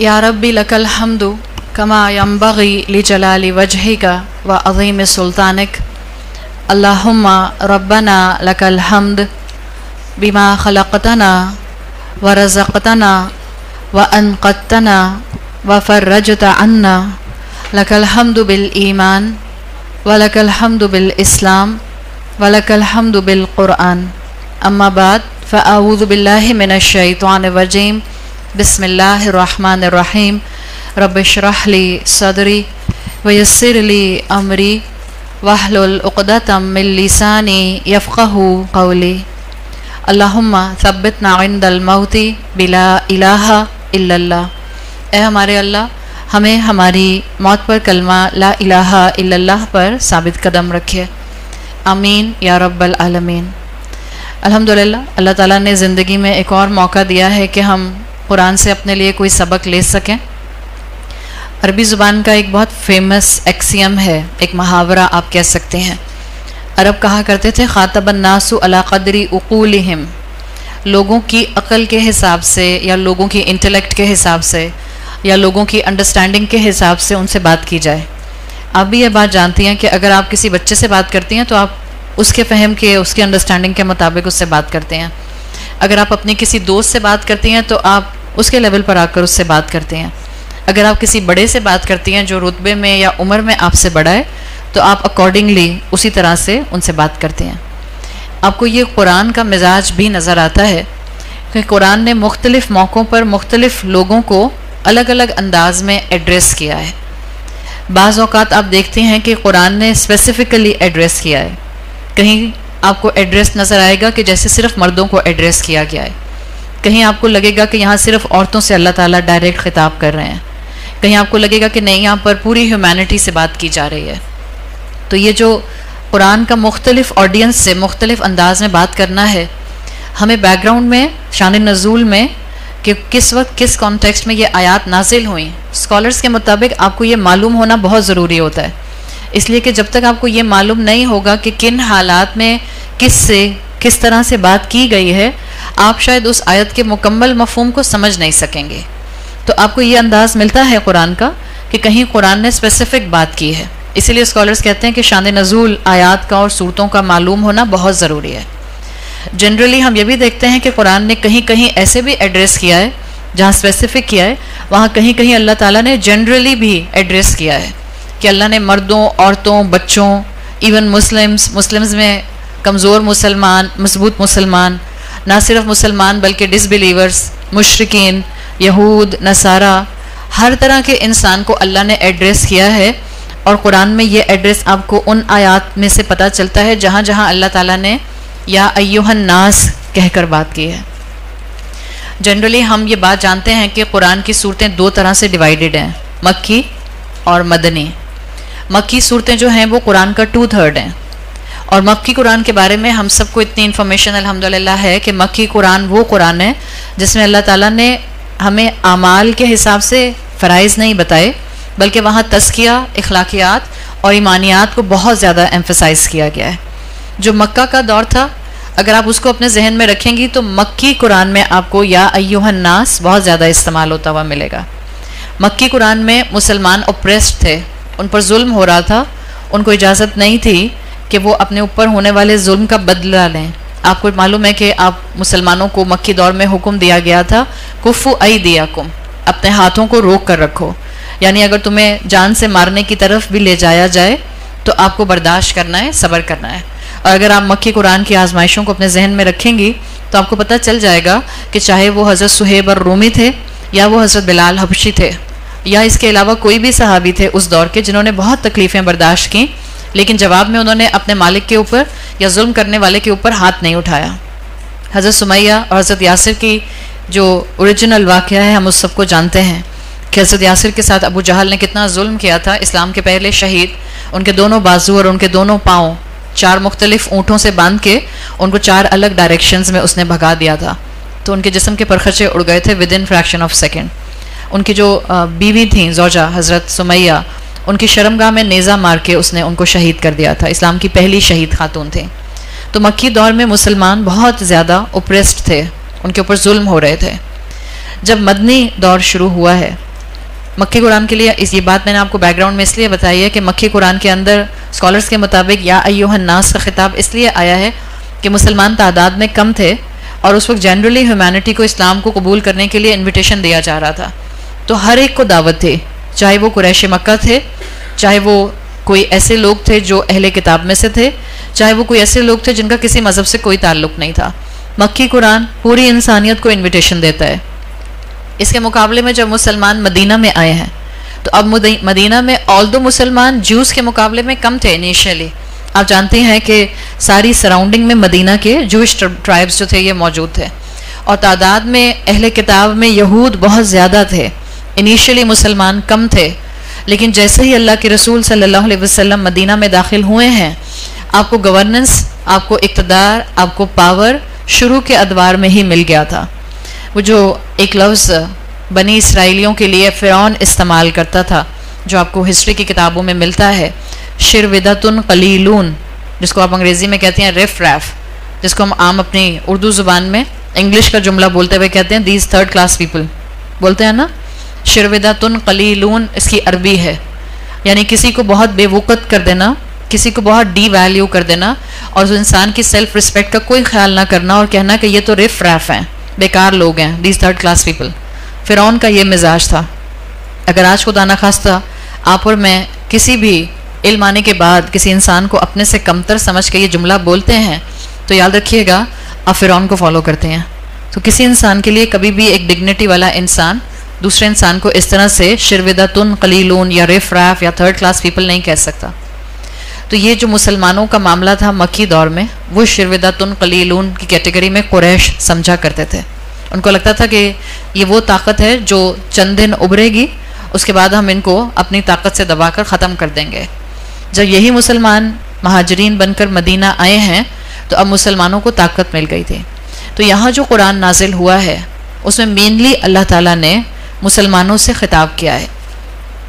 या रब्बी लकल हम्दु कमा यंबगी लिजलाली वजहिका व अज़ीम सुल्तानिक। अल्लाहुम्मा रब्बना लकल हम्द बिमा खलक़तना व रज़क़तना व अनक़तना व फ़र्रजता अन्ना। लकल हम्दु बिल ईमान व लकल हम्दु बिल इस्लाम व लकल हम्दु बिल क़ुरआन। अम्मा बाद फ़अऊज़ु बिल्लाहि मिनश शैतानिर रजीम। बिस्मिल्लाहिर रहमानिर रहीम। रब्बि इश्रह ली सदरी व यस्सिर ली अमरी वहलुल उक़दतम मिन लिसानी यफ़क़हू क़ौली। अल्लाहुम्मा सब्बितना इंदल मौती बिला इलाहा इल्लल्लाह। ए हमारे अल्लाह, हमें हमारी मौत पर कलमा ला इलाहा इल्लल्लाह पर साबित कदम रखे। आमीन या रब्बल आलमीन। अल्हम्दुलिल्लाह, अल्लाह ताला ने ज़िंदगी में एक और मौका दिया है कि हम कुरान से अपने लिए कोई सबक ले सकें। अरबी ज़ुबान का एक बहुत फेमस एक्सियम है, एक मुहावरा आप कह सकते हैं। अरब कहा करते थे ख़ातबन नासु अला क़द्री उक़ूलिहिम, लोगों की अक़ल के हिसाब से या लोगों की इंटेलेक्ट के हिसाब से या लोगों की अंडरस्टैंडिंग के हिसाब से उनसे बात की जाए। आप भी ये बात जानती हैं कि अगर आप किसी बच्चे से बात करती हैं तो आप उसके फ़हम के, उसके अंडरस्टैंडिंग के मुताबिक उससे बात करते हैं। अगर आप अपनी किसी दोस्त से बात करती हैं तो आप उसके लेवल पर आकर उससे बात करते हैं। अगर आप किसी बड़े से बात करती हैं जो रुतबे में या उम्र में आपसे बड़ा है तो आप अकॉर्डिंगली उसी तरह से उनसे बात करते हैं। आपको ये कुरान का मिजाज भी नज़र आता है कि कुरान ने मुख्तलिफ़ मौक़ों पर मुख्तलिफ़ लोगों को अलग अलग अंदाज में एड्रेस किया है। बाज़ औक़ात आप देखते हैं कि कुरान ने स्पेसिफ़िकली एड्रेस किया है। कहीं आपको एड्रेस नज़र आएगा कि जैसे सिर्फ मर्दों को एड्रेस किया गया है, कहीं आपको लगेगा कि यहाँ सिर्फ औरतों से अल्लाह ताला डायरेक्ट ख़िताब कर रहे हैं, कहीं आपको लगेगा कि नहीं, यहाँ पर पूरी ह्यूमैनिटी से बात की जा रही है। तो ये जो कुरान का मुख्तलिफ़ ऑडियंस से मुख्तलिफ़ अंदाज में बात करना है, हमें बैकग्राउंड में शान नज़ूल में कि किस वक्त किस कॉन्टेक्स्ट में ये आयात नाजिल हुई, स्कॉलर्स के मुताबिक आपको ये मालूम होना बहुत ज़रूरी होता है। इसलिए कि जब तक आपको ये मालूम नहीं होगा कि किन हालात में किस तरह से बात की गई है, आप शायद उस आयत के मुकम्मल मफ़हूम को समझ नहीं सकेंगे। तो आपको ये अंदाज़ मिलता है कुरान का कि कहीं कुरान ने स्पेसिफ़िक बात की है। इसीलिए स्कॉलर्स कहते हैं कि शान नज़ूल आयात का और सूरतों का मालूम होना बहुत ज़रूरी है। जनरली हम ये भी देखते हैं कि कुरान ने कहीं कहीं ऐसे भी एड्रेस किया है जहाँ स्पेसिफ़िक किया है, वहाँ कहीं कहीं अल्लाह ताला ने जनरली भी एड्रेस किया है कि अल्लाह ने मर्दों, औरतों, बच्चों, इवन मुस्लिम्स में कमज़ोर मुसलमान, मजबूत मुसलमान, ना सिर्फ मुसलमान बल्कि डिसबिलीवर्स, मुशरिकीन, यहूद, नसारा, हर तरह के इंसान को अल्लाह ने एड्रेस किया है। और कुरान में ये एड्रेस आपको उन आयात में से पता चलता है जहाँ जहाँ अल्लाह ताला ने या अय्युहन नास कहकर बात की है। जनरली हम ये बात जानते हैं कि कुरान की सूरतें दो तरह से डिवाइडेड हैं, मक्की और मदनी। मक्की सूरतें जो हैं वो कुरान का 2/3 हैं। और मक्की कुरान के बारे में हम सबको इतनी इन्फॉर्मेशन अल्हम्दुलिल्लाह है कि मक्की कुरान वो कुरान है जिसमें अल्लाह ताला ने हमें आमाल के हिसाब से फ़राइज़ नहीं बताए, बल्कि वहाँ तज़किया, इखलाकियात और ईमानियात को बहुत ज़्यादा एम्फसाइज़ किया गया है। जो मक्का का दौर था, अगर आप उसको अपने जहन में रखेंगी तो मक्की कुरान में आपको या अय्युहन नास बहुत ज़्यादा इस्तेमाल होता हुआ मिलेगा। मक्की कुरान में मुसलमान ओप्रेस्ड थे, उन पर जुल्म हो रहा था, उनको इजाज़त नहीं थी कि वो अपने ऊपर होने वाले जुल्म का बदला लें। आपको मालूम है कि आप मुसलमानों को मक्की दौर में हुक्म दिया गया था कुफ़ु अयदियकुम, अपने हाथों को रोक कर रखो, यानी अगर तुम्हें जान से मारने की तरफ भी ले जाया जाए तो आपको बर्दाश्त करना है, सब्र करना है। और अगर आप मक्की कुरान की आजमाइशों को अपने जहन में रखेंगी तो आपको पता चल जाएगा कि चाहे वो हज़रत सुहेब और रूमी थे या वो हज़रत बिलाल हबशी थे या इसके अलावा कोई भी सहाबी थे उस दौर के जिन्होंने बहुत तकलीफ़ें बर्दाश्त की, लेकिन जवाब में उन्होंने अपने मालिक के ऊपर या जुल्म करने वाले के ऊपर हाथ नहीं उठाया। हज़रत सुमैया और हज़रत यासिर की जो ओरिजिनल वाक़या है हम उस सबको जानते हैं कि हज़रत यासिर के साथ अबू जहल ने कितना जुल्म किया था। इस्लाम के पहले शहीद, उनके दोनों बाजू और उनके दोनों पाँव 4 मुख्तलिफ ऊँटों से बांध के उनको 4 अलग डायरेक्शंस में उसने भगा दिया था। तो उनके जिस्म के परखचे उड़ गए थे with in fraction of second. उनकी जो बीवी थी ज़ौजा हज़रत सुमैया, उनकी शर्मगाह में नेज़ा मार के उसने उनको शहीद कर दिया था। इस्लाम की पहली शहीद खातून थी। तो मक्की दौर में मुसलमान बहुत ज़्यादा ओप्रेस्ड थे, उनके ऊपर जुल्म हो रहे थे। जब मदनी दौर शुरू हुआ है मक्की कुरान के लिए ये बात मैंने आपको बैकग्राउंड में इसलिए बताई है कि मक्की कुरान के अंदर स्कॉलर्स के मुताबिक या अय्युहन नास का खिताब इसलिए आया है कि मुसलमान तादाद में कम थे और उस वक्त जनरली ह्यूमैनिटी को इस्लाम को कबूल करने के लिए इन्विटेशन दिया जा रहा था। तो हर एक को दावत थी, चाहे वो कुरैश मक्का थे, चाहे वो कोई ऐसे लोग थे जो अहले किताब में से थे, चाहे वो कोई ऐसे लोग थे जिनका किसी मज़हब से कोई ताल्लुक़ नहीं था। मक्की कुरान पूरी इंसानियत को इन्विटेशन देता है। इसके मुकाबले में जब मुसलमान मदीना में आए हैं तो अब मदीना में ऑल्दो मुसलमान ज्यूज़ के मुकाबले में कम थे इनिशियली। आप जानते हैं कि सारी सराउंडिंग में मदीना के जूइश ट्राइब्स जो थे ये मौजूद थे और तादाद में अहले किताब में यहूद बहुत ज़्यादा थे। इनिशियली मुसलमान कम थे, लेकिन जैसे ही अल्लाह के रसूल सल्लल्लाहु अलैहि वसल्लम मदीना में दाखिल हुए हैं, आपको गवर्नेंस, आपको इक़्तिदार, आपको पावर शुरू के अदवार में ही मिल गया था। वो जो एक लफ्ज़ बनी इसराइलियों के लिए फ़िरौन इस्तेमाल करता था, जो आपको हिस्ट्री की किताबों में मिलता है, शिरविदतुन कलीलून, जिसको आप अंग्रेज़ी में कहते हैं रिफ रैफ, जिसको हम आम अपनी उर्दू ज़ुबान में इंग्लिश का जुमला बोलते हुए कहते हैं दीज थर्ड क्लास पीपल, बोलते हैं ना। शिरविदतुन कलीलून इसकी अरबी है, यानी किसी को बहुत बेवकूफ़ कर देना, किसी को बहुत डी वैल्यू कर देना और उस इंसान की सेल्फ रिस्पेक्ट का कोई ख्याल ना करना और कहना कि ये तो रिफ रैफ हैं, बेकार लोग हैं, दीज थर्ड क्लास पीपल। फ़िरौन का ये मिजाज था। अगर आज खुदा न खास्ता आप और मैं किसी भी इल्म आने के बाद किसी इंसान को अपने से कमतर समझ के ये जुमला बोलते हैं तो याद रखिएगा आप फ़िरौन को फॉलो करते हैं। तो किसी इंसान के लिए कभी भी एक डिग्निटी वाला इंसान दूसरे इंसान को इस तरह से शिरविदतुन कलीलून या रिफ रैफ या थर्ड क्लास पीपल नहीं कह सकता। तो ये जो मुसलमानों का मामला था मक्की दौर में, वो शिरविदतुन कलीलून की कैटेगरी में कुरैश समझा करते थे। उनको लगता था कि ये वो ताकत है जो चंद दिन उभरेगी, उसके बाद हम इनको अपनी ताकत से दबाकर ख़त्म कर देंगे। जब यही मुसलमान महाजरीन बनकर मदीना आए हैं तो अब मुसलमानों को ताकत मिल गई थी। तो यहाँ जो कुरान नाजिल हुआ है उसमें मेनली अल्लाह ताला ने मुसलमानों से ख़िताब किया है।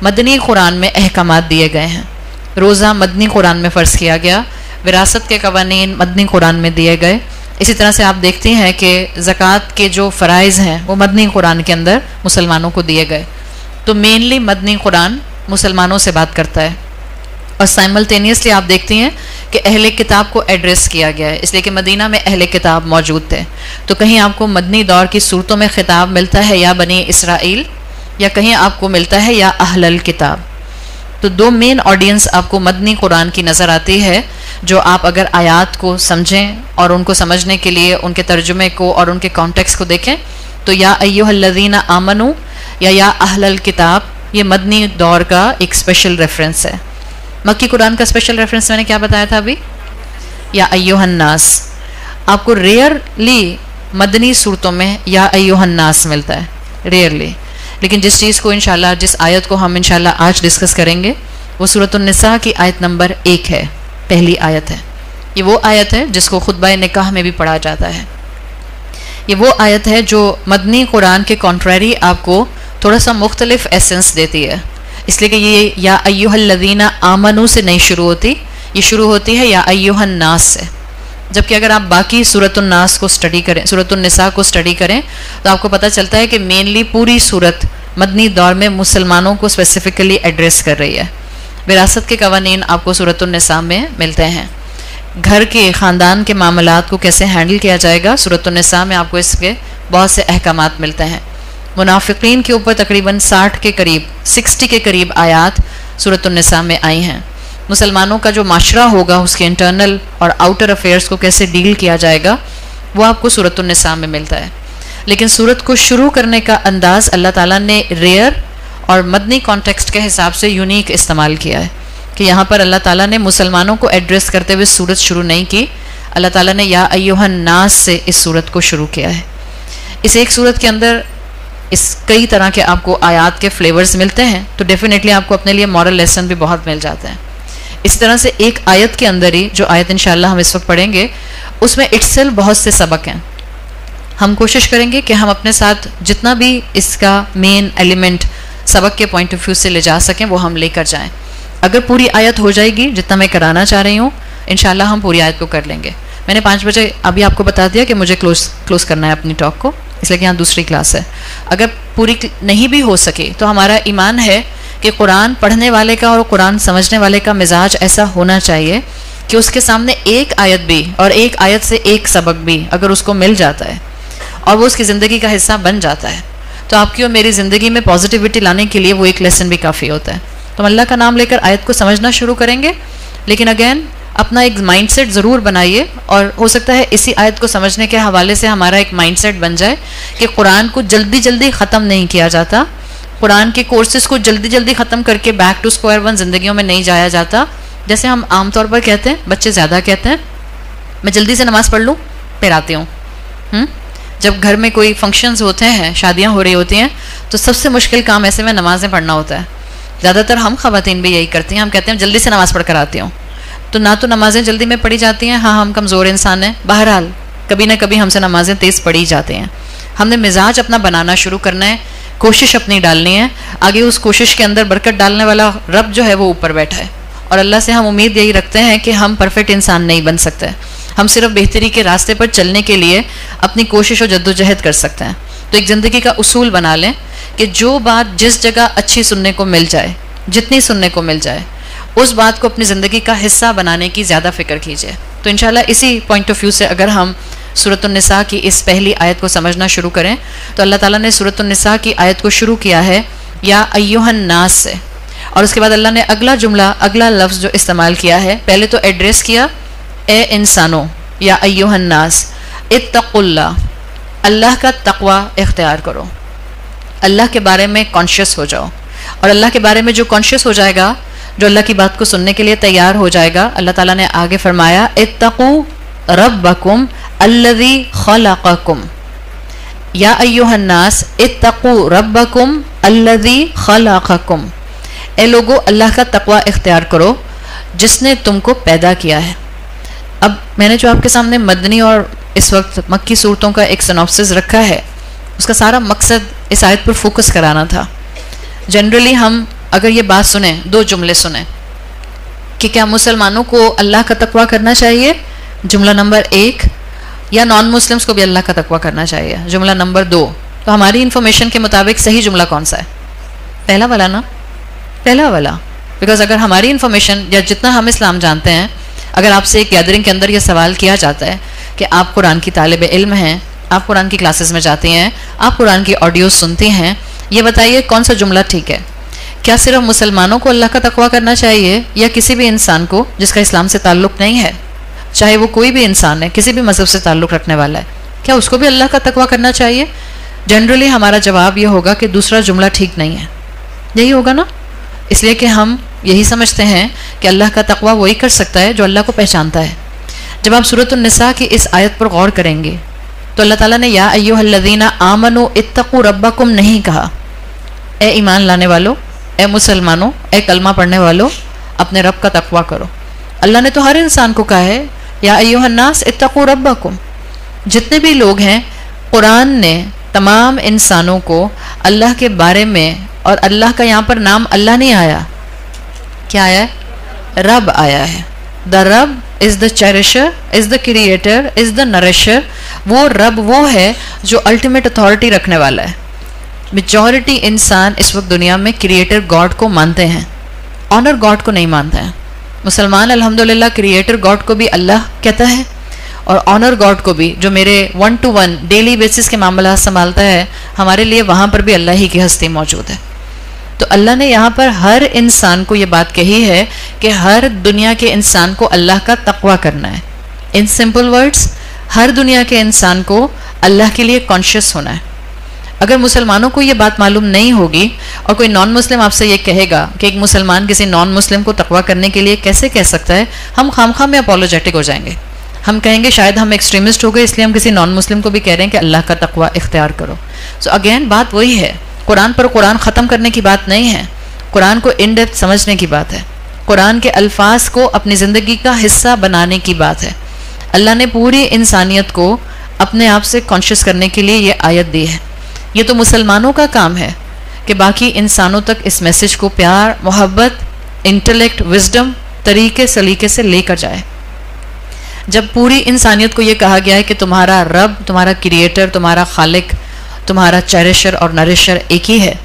मदनी कुरान में अहकामात दिए गए हैं, रोज़ा मदनी कुरान में फ़र्ज़ किया गया, विरासत के कवानीन मदनी कुरान में दिए गए। इसी तरह से आप देखते हैं कि ज़कात के जो फ़राइज़ हैं वो मदनी कुरान के अंदर मुसलमानों को दिए गए। तो मेनली मदनी कुरान मुसलमानों से बात करता है और साइमल्टेनियसली आप देखती हैं कि अहले किताब को एड्रेस किया गया है, इसलिए कि मदीना में अहले किताब मौजूद थे। तो कहीं आपको मदनी दौर की सूरतों में खिताब मिलता है या बनी इसराइल, या कहीं आपको मिलता है या अहलल किताब। तो दो मेन ऑडियंस आपको मदनी कुरान की नज़र आती है, जो आप अगर आयात को समझें और उनको समझने के लिए उनके तर्जुमे को और उनके कॉन्टेक्स्ट को देखें तो या अय्युहल्लज़ीना आमनू या अहलल किताब, ये मदनी दौर का एक स्पेशल रेफरेंस है। मक्की कुरान का स्पेशल रेफरेंस मैंने क्या बताया था अभी, या अय्युहन्नास। आपको रेयरली मदनी सूरतों में या अय्युहन्नास मिलता है, रेयरली। लेकिन जिस चीज़ को इंशाल्लाह, जिस आयत को हम इंशाल्लाह आज डिस्कस करेंगे वो सूरतुन निसा की आयत नंबर 1 है, पहली आयत है। ये वो आयत है जिसको खुतबा निकाह में भी पढ़ा जाता है। ये वो आयत है जो मदनी कुरान के कॉन्ट्रेरी आपको थोड़ा सा मुख्तलिफ एसेंस देती है, इसलिए कि ये या अय्युहल्लज़ीना आमनू से नहीं शुरू होती, ये शुरू होती है या अय्युहन्नास से। जबकि अगर आप बाकी सूरतुन नास को स्टडी करें, सूरतुन निसा को स्टडी करें, तो आपको पता चलता है कि मेनली पूरी सूरत मदनी दौर में मुसलमानों को स्पेसिफिकली एड्रेस कर रही है। विरासत के कवानीन आपको सूरतुन निसा में मिलते हैं। घर के ख़ानदान के मामलात को कैसे हैंडल किया जाएगा, सूरतुन निसा में आपको इसके बहुत से अहकामात मिलते हैं। मुनाफिकीन के ऊपर तकरीबन 60 के करीब आयात सूरतुन निसा में आई हैं। मुसलमानों का जो माशरा होगा, उसके इंटरनल और आउटर अफेयर्स को कैसे डील किया जाएगा, वो आपको सूरतुन निसा में मिलता है। लेकिन सूरत को शुरू करने का अंदाज़ अल्लाह ताला ने रेयर और मदनी कॉन्टेक्स्ट के हिसाब से यूनिक इस्तेमाल किया है कि यहाँ पर अल्लाह ताला ने मुसलमानों को एड्रेस करते हुए सूरत शुरू नहीं की, अल्लाह ताला ने या अय्युहन्नास से इस सूरत को शुरू किया है। इस एक सूरत के अंदर इस कई तरह के आपको आयात के फ्लेवर्स मिलते हैं, तो डेफिनेटली आपको अपने लिए मॉरल लेसन भी बहुत मिल जाते हैं। इस तरह से एक आयत के अंदर ही, जो आयत इंशाल्लाह हम इस वक्त पढ़ेंगे, उसमें इट्सेल्फ बहुत से सबक हैं। हम कोशिश करेंगे कि हम अपने साथ जितना भी इसका मेन एलिमेंट सबक के पॉइंट ऑफ व्यू से ले जा सकें वो हम लेकर जाएं। अगर पूरी आयत हो जाएगी जितना मैं कराना चाह रही हूँ, इंशाल्लाह हम पूरी आयत को कर लेंगे। मैंने 5 बजे अभी आपको बता दिया कि मुझे क्लोज करना है अपनी टॉक को, इसलिए कि यहाँ दूसरी क्लास है। अगर पूरी नहीं भी हो सके तो हमारा ईमान है कि कुरान पढ़ने वाले का और कुरान समझने वाले का मिजाज ऐसा होना चाहिए कि उसके सामने एक आयत भी और एक आयत से एक सबक भी अगर उसको मिल जाता है और वो उसकी ज़िंदगी का हिस्सा बन जाता है, तो आपकी और मेरी ज़िंदगी में पॉजिटिविटी लाने के लिए वो एक लेसन भी काफ़ी होता है। तो अल्लाह का नाम लेकर आयत को समझना शुरू करेंगे, लेकिन अगेन अपना एक माइंडसेट ज़रूर बनाइए। और हो सकता है इसी आयत को समझने के हवाले से हमारा एक माइंडसेट बन जाए कि कुरान को जल्दी जल्दी ख़त्म नहीं किया जाता, कुरान के कोर्सेज़ को जल्दी जल्दी ख़त्म करके बैक टू स्क्वायर वन ज़िंदगियों में नहीं जाया जाता। जैसे हम आमतौर पर कहते हैं, बच्चे ज़्यादा कहते हैं, मैं जल्दी से नमाज़ पढ़ लूँ फिर आती हूँ। जब घर में कोई फंक्शंस होते हैं, शादियाँ हो रही होती हैं, तो सबसे मुश्किल काम ऐसे में नमाज़ें पढ़ना होता है। ज़्यादातर हम ख़वातीन भी यही करती हैं, हम कहते हैं जल्दी से नमाज़ पढ़ कर आती हूँ। तो ना तो नमाज़ें जल्दी में पढ़ी जाती हैं, हाँ हम कमज़ोर इंसान हैं, बहरहाल कभी ना कभी हमसे नमाज़ें तेज़ पढ़ी जाती हैं। हमने मिजाज अपना बनाना शुरू करना है, कोशिश अपनी डालनी है। आगे उस कोशिश के अंदर बरकत डालने वाला रब जो है वो ऊपर बैठा है, और अल्लाह से हम उम्मीद यही रखते हैं कि हम परफेक्ट इंसान नहीं बन सकते, हम सिर्फ बेहतरी के रास्ते पर चलने के लिए अपनी कोशिश और जद्दोजहद कर सकते हैं। तो एक ज़िंदगी का उसूल बना लें कि जो बात जिस जगह अच्छी सुनने को मिल जाए, जितनी सुनने को मिल जाए, उस बात को अपनी ज़िंदगी का हिस्सा बनाने की ज़्यादा फ़िक्र कीजिए। तो इंशाल्लाह इसी पॉइंट ऑफ व्यू से अगर हम सूरत निसा की इस पहली आयत को समझना शुरू करें, तो अल्लाह ताला ने सूरत निसा की आयत को शुरू किया है या अय्युहन नास से, और उसके बाद अल्लाह ने अगला जुमला, अगला लफ्ज़ जो इस्तेमाल किया है, पहले तो एड्रेस किया ए इंसानों या अय्युहन नास, इत्तक़ुल्लाह, अल्लाह का तक़वा इख्तियार करो, अल्लाह के बारे में कॉन्शियस हो जाओ। और अल्लाह के बारे में जो कॉन्शियस हो जाएगा, जो अल्लाह की बात को सुनने के लिए तैयार हो जाएगा, अल्लाह ताला ने आगे फरमाया इत्तक़ू रब्बकुम अल्लज़ी ख़लक़कुम या अय्युहन नास इत्तक़ू रब्बकुम अल्लज़ी ख़लक़कुम, ए लोगो अल्लाह का तक़वा इख्तियार करो जिसने तुमको पैदा किया है। अब मैंने जो आपके सामने मदनी और इस वक्त मक्की सूरतों का एक सिनॉप्सिस रखा है, उसका सारा मकसद इस आयत पर फोकस कराना था। जनरली हम अगर ये बात सुने, दो जुमले सुने कि क्या मुसलमानों को अल्लाह का तक़वा करना चाहिए, जुमला नंबर 1, या नॉन मुस्लिम्स को भी अल्लाह का तक़वा करना चाहिए, जुमला नंबर 2, तो हमारी इन्फॉर्मेशन के मुताबिक सही जुमला कौन सा है? पहला वाला ना, पहला वाला। बिकॉज अगर हमारी इन्फॉर्मेशन या जितना हम इस्लाम जानते हैं, अगर आपसे एक गैदरिंग के अंदर यह सवाल किया जाता है कि आप कुरान की तालिब इल्म हैं, आप कुरान की क्लासेस में जाती हैं, आप कुरान की ऑडियो सुनती हैं, ये बताइए कौन सा जुमला ठीक है? क्या सिर्फ मुसलमानों को अल्लाह का तक़वा करना चाहिए या किसी भी इंसान को जिसका इस्लाम से ताल्लुक़ नहीं है, चाहे वो कोई भी इंसान है, किसी भी मज़हब से ताल्लुक़ रखने वाला है, क्या उसको भी अल्लाह का तक़वा करना चाहिए? जनरली हमारा जवाब ये होगा कि दूसरा जुमला ठीक नहीं है, यही होगा ना। इसलिए कि हम यही समझते हैं कि अल्लाह का तक़वा वही कर सकता है जो अल्लाह को पहचानता है। जब आप सूरत निसा की इस आयत पर गौर करेंगे तो अल्लाह ताला ने या अय्युहल्लज़ीना आमनू इत्तक़ू रब्बकुम नहीं कहा, ए ईमान लाने वालों, ए मुसलमानों, ए कलमा पढ़ने वालों, अपने रब का तक़वा करो। अल्लाह ने तो हर इंसान को कहा है या अय्युहन नास इत्तक़ू रब्बकुम। जितने भी लोग हैं, कुरान ने तमाम इंसानों को अल्लाह के बारे में, और अल्लाह का यहाँ पर नाम अल्लाह नहीं आया, क्या आया है? रब आया है। द रब is the cherisher, is the creator, is the nourisher. वो रब वो है जो अल्टीमेट अथॉरिटी रखने वाला है। मेजॉरिटी इंसान इस वक्त दुनिया में क्रिएटर गॉड को मानते हैं, ऑनर गॉड को नहीं मानते हैं। मुसलमान अल्हम्दुलिल्लाह क्रिएटर गॉड को भी अल्लाह कहता है, और ऑनर गॉड को भी, जो मेरे 1-to-1 डेली बेसिस के मामला संभालता है, हमारे लिए वहाँ पर भी अल्लाह ही की हस्ती मौजूद है। तो अल्लाह ने यहाँ पर हर इंसान को ये बात कही है कि हर दुनिया के इंसान को अल्लाह का तक़वा करना है। इन सिंपल वर्ड्स, हर दुनिया के इंसान को अल्लाह के लिए कॉन्शियस होना है। अगर मुसलमानों को ये बात मालूम नहीं होगी और कोई नॉन मुस्लिम आपसे ये कहेगा कि एक मुसलमान किसी नॉन मुस्लिम को तक़वा करने के लिए कैसे कह सकता है, हम खामखा में अपोलोजेटिक हो जाएंगे। हम कहेंगे शायद हम एक्सट्रीमिस्ट हो गए, इसलिए हम किसी नॉन मुस्लिम को भी कह रहे हैं कि अल्लाह का तक़वा इख्तियार करो। सो अगेन बात वही है, कुरान पर कुरान ख़त्म करने की बात नहीं है, कुरान को इन डेप्थ समझने की बात है, कुरान के अल्फाज को अपनी ज़िंदगी का हिस्सा बनाने की बात है। अल्लाह ने पूरी इंसानियत को अपने आप से कॉन्शियस करने के लिए ये आयत दी है। ये तो मुसलमानों का काम है कि बाकी इंसानों तक इस मैसेज को प्यार, मोहब्बत, इंटेलेक्ट, विजडम तरीके सलीके से लेकर जाए। जब पूरी इंसानियत को ये कहा गया है कि तुम्हारा रब, तुम्हारा क्रिएटर, तुम्हारा खालिक तुम्हारा चेरिशर और नरिशर एक ही है।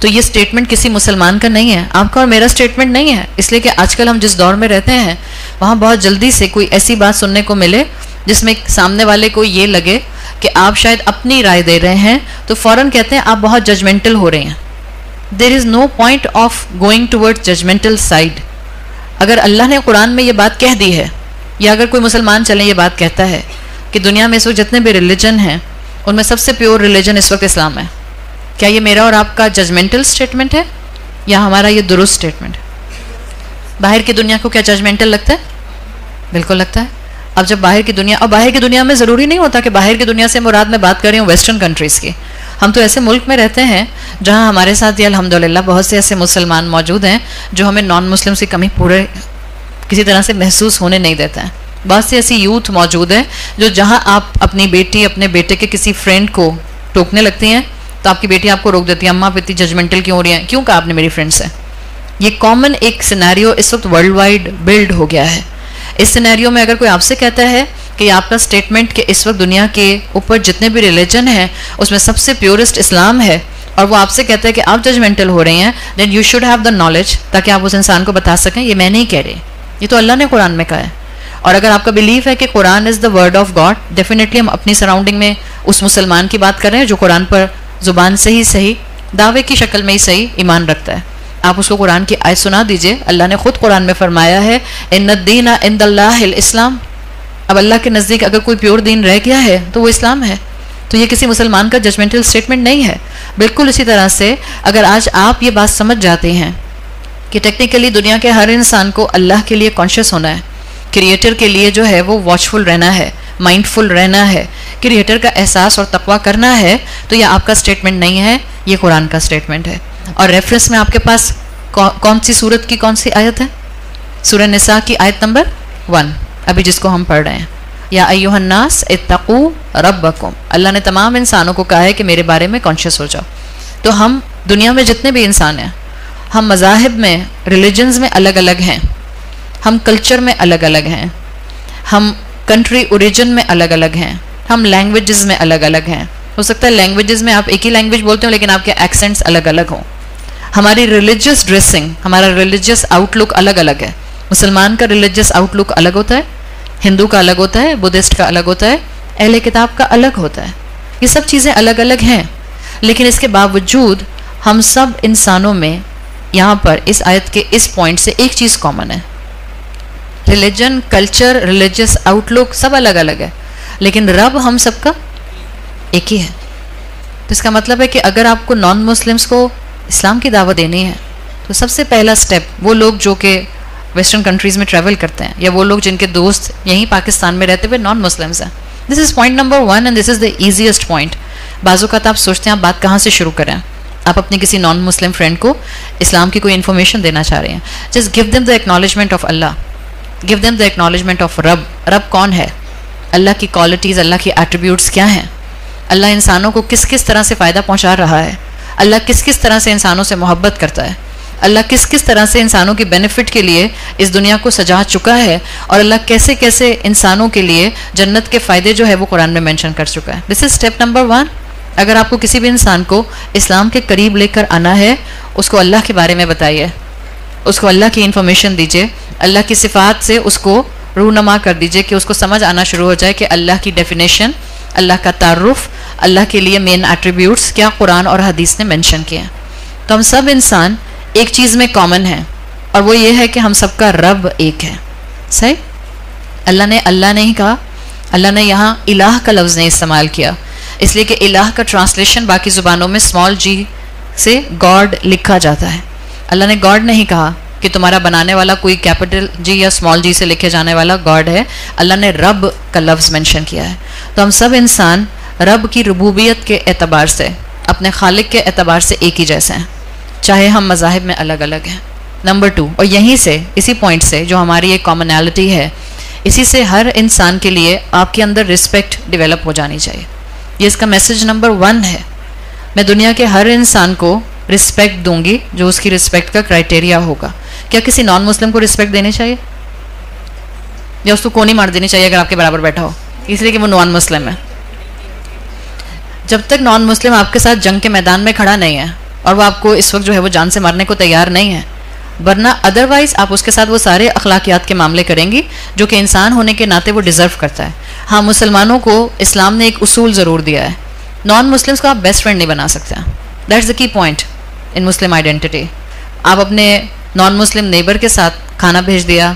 तो ये स्टेटमेंट किसी मुसलमान का नहीं है, आपका और मेरा स्टेटमेंट नहीं है। इसलिए कि आजकल हम जिस दौर में रहते हैं वहाँ बहुत जल्दी से कोई ऐसी बात सुनने को मिले जिसमें सामने वाले को ये लगे कि आप शायद अपनी राय दे रहे हैं, तो फ़ौरन कहते हैं आप बहुत जजमेंटल हो रहे हैं। There is no point of going toward judgemental side. अगर अल्लाह ने कुरान में ये बात कह दी है, या अगर कोई मुसलमान चले ये बात कहता है कि दुनिया में इस वक्त जितने भी रिलीजन हैं उनमें सबसे प्योर रिलीजन इस वक्त इस्लाम है, क्या ये मेरा और आपका जजमेंटल स्टेटमेंट है या हमारा ये दुरुस्त स्टेटमेंट है? बाहर की दुनिया को क्या जजमेंटल लगता है? बिल्कुल लगता है। अब जब बाहर की दुनिया, और बाहर की दुनिया में ज़रूरी नहीं होता कि बाहर की दुनिया से मुराद मैं बात कर रही हूँ वेस्टर्न कंट्रीज़ की। हम तो ऐसे मुल्क में रहते हैं जहाँ हमारे साथ ये अल्हम्दुलिल्लाह बहुत से ऐसे मुसलमान मौजूद हैं जो हमें नॉन मुस्लिम की कमी पूरे किसी तरह से महसूस होने नहीं देता है। बहुत से ऐसी यूथ मौजूद है जो जहाँ आप अपनी बेटी अपने बेटे के किसी फ्रेंड को टोकने लगती हैं तो आपकी बेटी आपको रोक देती है, अम्मा आप इतनी जजमेंटल क्यों हो रही हैं, क्यों कहा आपने मेरी फ्रेंड से। ये कॉमन एक सिनेरियो इस वक्त वर्ल्ड वाइड बिल्ड हो गया है। इस सिनेरियो में अगर कोई आपसे कहता है कि आपका स्टेटमेंट कि इस वक्त दुनिया के ऊपर जितने भी रिलीजन हैं उसमें सबसे प्योरेस्ट इस्लाम है, और वो आपसे कहता है कि आप जजमेंटल हो रही हैं, then you should have the knowledge, ताकि आप उस इंसान को बता सकें ये मैं नहीं कह रही, ये तो अल्लाह ने कुरान में कहा है। और अगर आपका बिलीफ है कि Quran is the word of God, definitely हम अपनी सराउंडिंग में उस मुसलमान की बात कर रहे हैं जो कुरान पर ज़ुबान से ही सही, दावे की शक्ल में ही सही ईमान रखता है। आप उसको कुरान की आयत सुना दीजिए। अल्लाह ने खुद कुरान में फरमाया है इन्नद्दीना इंदल्लाहिल इस्लाम। अब अल्लाह के नज़दीक अगर कोई प्योर दीन रह गया है तो वो इस्लाम है। तो ये किसी मुसलमान का जजमेंटल स्टेटमेंट नहीं है। बिल्कुल इसी तरह से अगर आज आप ये बात समझ जाते हैं कि टेक्निकली दुनिया के हर इंसान को अल्लाह के लिए कॉन्शियस होना है, क्रिएटर के लिए जो है वो वॉचफुल रहना है, माइंडफुल रहना है, क्रिएटर का एहसास और तकवा करना है, तो ये आपका स्टेटमेंट नहीं है, ये कुरान का स्टेटमेंट है। और रेफरेंस में आपके पास कौन सी सूरत की कौन सी आयत है? सूरह निसा की आयत नंबर 1 अभी जिसको हम पढ़ रहे हैं, या अय्युहन्नास इत्तकू रब्बकुम। अल्लाह ने तमाम इंसानों को कहा है कि मेरे बारे में कॉन्शियस हो जाओ। तो हम दुनिया में जितने भी इंसान हैं, हम मज़ाहिब में, रिलीजन्स में अलग अलग हैं, हम कल्चर में अलग अलग हैं, हम कंट्री ओरिजिन में अलग अलग हैं, हम लैंग्वेजेस में अलग अलग हैं। हो सकता है लैंग्वेजेस में आप एक ही लैंग्वेज बोलते हो लेकिन आपके एक्सेंट्स अलग अलग हों। हमारी रिलीजियस ड्रेसिंग, हमारा रिलीजियस आउटलुक अलग अलग है। मुसलमान का रिलीजियस आउटलुक अलग होता है, हिंदू का अलग होता है, बुद्धिस्ट का अलग होता है, अहले किताब का अलग होता है। ये सब चीज़ें अलग अलग हैं, लेकिन इसके बावजूद हम सब इंसानों में यहाँ पर इस आयत के इस पॉइंट से एक चीज़ कॉमन है। रिलीजन, कल्चर, रिलीजियस आउटलुक सब अलग अलग है, लेकिन रब हम सबका एक ही है। तो इसका मतलब है कि अगर आपको नॉन मुस्लिम्स को इस्लाम की दावत देनी है तो सबसे पहला स्टेप, वो लोग जो कि वेस्टर्न कंट्रीज़ में ट्रैवल करते हैं या वो लोग जिनके दोस्त यहीं पाकिस्तान में रहते हुए नॉन मुस्लिम्स हैं, this is point number 1 and this is the easiest point. बाज़-औक़ात आप सोचते हैं आप बात कहाँ से शुरू करें। आप अपनी किसी नॉन मुस्लिम फ्रेंड को इस्लाम की कोई इन्फॉर्मेशन देना चाह रहे हैं, just give them the acknowledgement of Allah, give them the acknowledgement of रब। रब कौन है, अल्लाह की क्वालिटीज़, अल्लाह की एट्रीब्यूट्स क्या हैं, अल्लाह इंसानों को किस किस तरह से फ़ायदा पहुंचा रहा है, अल्लाह किस किस तरह से इंसानों से मोहब्बत करता है, अल्लाह किस किस तरह से इंसानों की बेनिफिट के लिए इस दुनिया को सजा चुका है, और अल्लाह कैसे कैसे इंसानों के लिए जन्नत के फ़ायदे जो है वो कुरान में मेंशन कर चुका है। This is step number 1। अगर आपको किसी भी इंसान को इस्लाम के करीब लेकर आना है, उसको अल्लाह के बारे में बताइए, उसको अल्लाह की इन्फॉर्मेशन दीजिए, अल्लाह की सिफ़ात से उसको रूनमा कर दीजिए कि उसको समझ आना शुरू हो जाए कि अल्लाह की डेफिनेशन, अल्लाह का तारुफ, अल्लाह के लिए मेन एट्रीब्यूट्स क्या कुरान और हदीस ने मेंशन किए हैं। तो हम सब इंसान एक चीज़ में कॉमन है, और वो ये है कि हम सबका रब एक है। सही? अल्लाह ने ही कहा, अल्लाह ने यहाँ इलाह का लफ्ज़ नहीं इस्तेमाल किया, इसलिए कि इलाह का ट्रांसलेशन बाकी ज़ुबानों में स्मॉल जी से गॉड लिखा जाता है। अल्लाह ने गॉड नहीं कहा कि तुम्हारा बनाने वाला कोई कैपिटल जी या स्मॉल जी से लिखे जाने वाला गॉड है। अल्लाह ने रब का लफ्ज़ मेंशन किया है। तो हम सब इंसान रब की रुबूबियत के एतबार से, अपने खालिक के एतबार से एक ही जैसे हैं, चाहे हम मज़ाहिब में अलग अलग हैं। नंबर 2, और यहीं से, इसी पॉइंट से जो हमारी एक कॉमनैलिटी है, इसी से हर इंसान के लिए आपके अंदर रिस्पेक्ट डेवलप हो जानी चाहिए। ये इसका मैसेज नंबर 1 है। मैं दुनिया के हर इंसान को रिस्पेक्ट दूंगी जो उसकी रिस्पेक्ट का क्राइटेरिया होगा। क्या किसी नॉन मुस्लिम को रिस्पेक्ट देनी चाहिए या उसको कोनी मार देनी चाहिए अगर आपके बराबर बैठा हो, इसलिए कि वो नॉन मुस्लिम है? जब तक नॉन मुस्लिम आपके साथ जंग के मैदान में खड़ा नहीं है और वो आपको इस वक्त जो है वो जान से मारने को तैयार नहीं है, वरना अदरवाइज आप उसके साथ वो सारे अखलाकियात के मामले करेंगी जो कि इंसान होने के नाते वो डिज़र्व करता है। हाँ, मुसलमानों को इस्लाम ने एक उसूल ज़रूर दिया है, नॉन मुस्लिम्स को आप बेस्ट फ्रेंड नहीं बना सकते हैं। That's the key point in Muslim identity. आप अपने नॉन मुस्लिम नेबर के साथ खाना भेज दिया,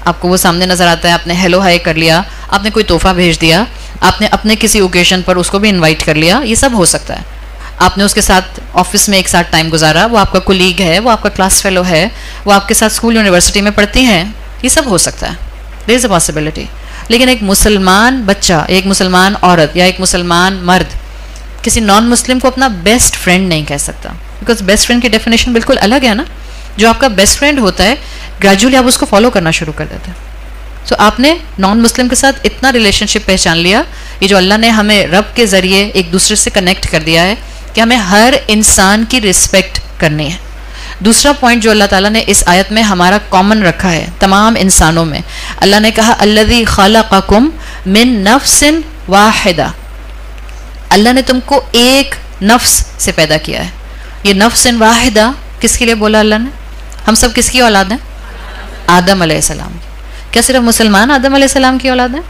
आपको वो सामने नज़र आता है, आपने हेलो हाय कर लिया, आपने कोई तोहफा भेज दिया, आपने अपने किसी ओकेजन पर उसको भी इनवाइट कर लिया, ये सब हो सकता है। आपने उसके साथ ऑफिस में एक साथ टाइम गुजारा, वो आपका कोलीग है, वो आपका क्लास फेलो है, वो आपके साथ स्कूल यूनिवर्सिटी में पढ़ती हैं, ये सब हो सकता है, देयर इज़ अ पॉसिबिलिटी। लेकिन एक मुसलमान बच्चा, एक मुसलमान औरत या एक मुसलमान मर्द किसी नॉन मुस्लिम को अपना बेस्ट फ्रेंड नहीं कह सकता, बिकॉज बेस्ट फ्रेंड की डेफिनेशन बिल्कुल अलग है ना। जो आपका बेस्ट फ्रेंड होता है ग्रेजुअली आप उसको फॉलो करना शुरू कर देते हैं। सो आपने नॉन मुस्लिम के साथ इतना रिलेशनशिप पहचान लिया, ये जो अल्लाह ने हमें रब के ज़रिए एक दूसरे से कनेक्ट कर दिया है कि हमें हर इंसान की रिस्पेक्ट करनी है। दूसरा पॉइंट जो अल्लाह ताला ने इस आयत में हमारा कॉमन रखा है तमाम इंसानों में, अल्लाह ने कहा अल्लज़ी खलक़कुम मिन नफ्सिन वाहिदा, अल्लाह ने तुमको एक नफ्स से पैदा किया है। ये नफ्सिन वाहिदा किसके लिए बोला अल्लाह ने? हम सब किसकी औलाद हैं? आदम अलैहिस्सलाम। क्या सिर्फ मुसलमान आदम अलैहिस्सलाम की औलाद हैं,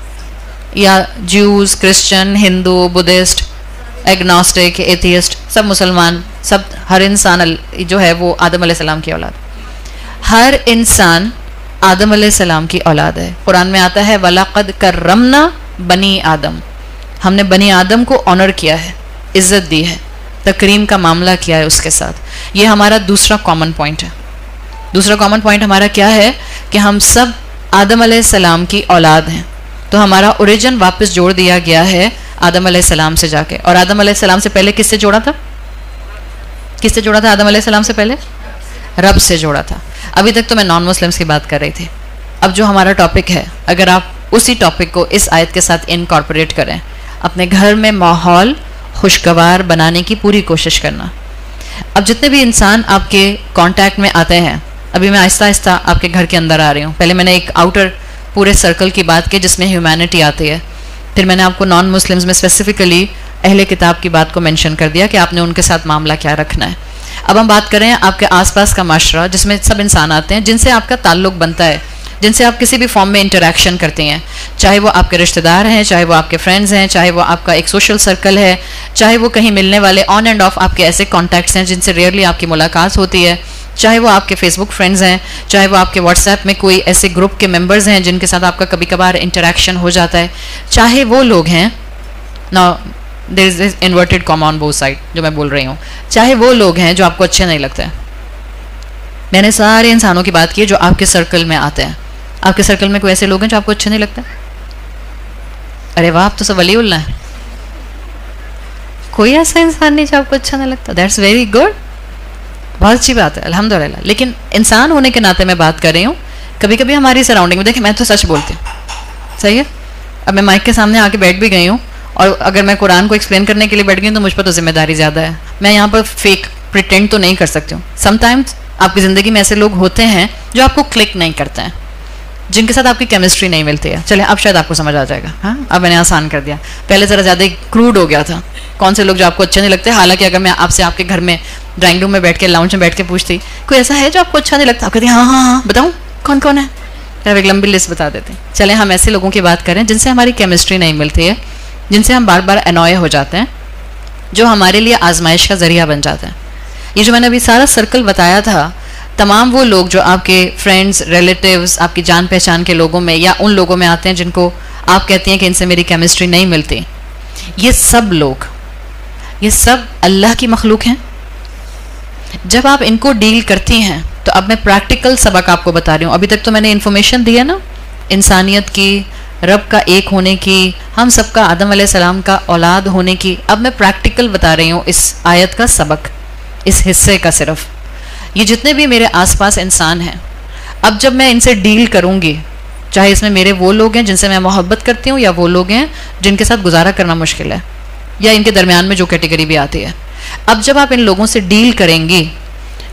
या Jews, Christian, Hindu, Buddhist, agnostic, atheist, सब मुसलमान, सब हर इंसान जो है वो आदम अलैहिस्सलाम की औलाद। हर इंसान आदम अलैहिस्सलाम की औलाद है। कुरान में आता है वलक़द कर्रमना बनी आदम, हमने बनी आदम को ऑनर किया है, इज्जत दी है, तकरीम का मामला किया है उसके साथ। ये हमारा दूसरा कॉमन पॉइंट है। दूसरा कॉमन पॉइंट हमारा क्या है कि हम सब आदम अलैहिस्सलाम की औलाद हैं, तो हमारा ओरिजिन वापस जोड़ दिया गया है आदम अलैहिस्सलाम से जाके। और आदम अलैहिस्सलाम से पहले किससे जोड़ा था? किससे जोड़ा था आदम अलैहिस्सलाम से पहले? रब से जोड़ा था। अभी तक तो मैं नॉन मुस्लिम्स की बात कर रही थी। अब जो हमारा टॉपिक है, अगर आप उसी टॉपिक को इस आयत के साथ इनकॉर्पोरेट करें, अपने घर में माहौल खुशगवार बनाने की पूरी कोशिश करना। अब जितने भी इंसान आपके कांटेक्ट में आते हैं, अभी मैं आहिस्ता आहिस्ता आपके घर के अंदर आ रही हूँ। पहले मैंने एक आउटर पूरे सर्कल की बात की जिसमें ह्यूमैनिटी आती है, फिर मैंने आपको नॉन मुस्लिम्स में स्पेसिफिकली अहले किताब की बात को मेंशन कर दिया कि आपने उनके साथ मामला क्या रखना है। अब हम बात करें आपके आसपास का माशरा जिसमें सब इंसान आते हैं जिनसे आपका ताल्लुक़ बनता है, जिनसे आप किसी भी फॉर्म में इंटरेक्शन करते हैं, चाहे वो आपके रिश्तेदार हैं, चाहे वो आपके फ्रेंड्स हैं, चाहे वो आपका एक सोशल सर्कल है, चाहे वो कहीं मिलने वाले ऑन एंड ऑफ आपके ऐसे कॉन्टैक्ट्स हैं जिनसे रेयरली आपकी मुलाकात होती है, चाहे वो आपके फेसबुक फ्रेंड्स हैं, चाहे वो आपके व्हाट्सएप में कोई ऐसे ग्रुप के मेंबर्स हैं जिनके साथ आपका कभी कभार इंटरेक्शन हो जाता है, चाहे वो लोग हैं ना, there is inverted comma on both side जो मैं बोल रही हूँ, चाहे वो लोग हैं जो आपको अच्छे नहीं लगते। मैंने सारे इंसानों की बात की जो आपके सर्कल में आते हैं। आपके सर्कल में कोई ऐसे लोग हैं जो आपको अच्छे नहीं लगते? अरे वाह, आप तो सब वलीउल्लाह हैं। कोई ऐसा इंसान नहीं जो आपको अच्छा नहीं लगता? दैट्स वेरी गुड, बहुत अच्छी बात है, अल्हम्दुलिल्लाह। लेकिन इंसान होने के नाते मैं बात कर रही हूँ, कभी कभी हमारी सराउंडिंग में, देखिए मैं तो सच बोलती हूँ, सही है। अब मैं माइक के सामने आके बैठ भी गई हूँ और अगर मैं कुरान को एक्सप्लेन करने के लिए बैठ गई हूँ तो मुझ पर तो जिम्मेदारी ज़्यादा है। मैं यहाँ पर फेक प्रिटेंड तो नहीं कर सकती हूँ। समटाइम्स आपकी ज़िंदगी में ऐसे लोग होते हैं जो आपको क्लिक नहीं करते हैं, जिनके साथ आपकी केमिस्ट्री नहीं मिलती है। चले अब शायद आपको समझ आ जाएगा। हाँ, अब मैंने आसान कर दिया, पहले ज़रा ज़्यादा क्रूड हो गया था। कौन से लोग जो आपको अच्छे नहीं लगते? हालांकि अगर मैं आपसे आपके घर में ड्राइंग रूम में बैठ के, लाउंज में बैठ के पूछती कोई ऐसा है जो आपको अच्छा नहीं लगता, आप कहती हाँ हाँ हाँ बताऊँ कौन कौन है, फिर एक लंबी लिस्ट बता देते। चले हम ऐसे लोगों की बात करें जिनसे हमारी केमिस्ट्री नहीं मिलती है, जिनसे हम बार बार अनॉय हो जाते हैं, जो हमारे लिए आजमाइश का ज़रिया बन जाते हैं। ये जो मैंने अभी सारा सर्कल बताया था, तमाम वो लोग जो आपके फ्रेंड्स, रिलेटिव्स, आपकी जान पहचान के लोगों में या उन लोगों में आते हैं जिनको आप कहती हैं कि इनसे मेरी केमिस्ट्री नहीं मिलती, ये सब लोग, ये सब अल्लाह की मखलूक हैं। जब आप इनको डील करती हैं तो अब मैं प्रैक्टिकल सबक आपको बता रही हूँ। अभी तक तो मैंने इन्फॉर्मेशन दी है ना इंसानियत की, रब का एक होने की, हम सबका आदम अलैहिस्सलाम का औलाद होने की। अब मैं प्रैक्टिकल बता रही हूँ इस आयत का सबक, इस हिस्से का। सिर्फ ये जितने भी मेरे आसपास इंसान हैं, अब जब मैं इनसे डील करूँगी, चाहे इसमें मेरे वो लोग हैं जिनसे मैं मोहब्बत करती हूँ या वो लोग हैं जिनके साथ गुजारा करना मुश्किल है, या इनके दरमियान में जो कैटेगरी भी आती है, अब जब आप इन लोगों से डील करेंगी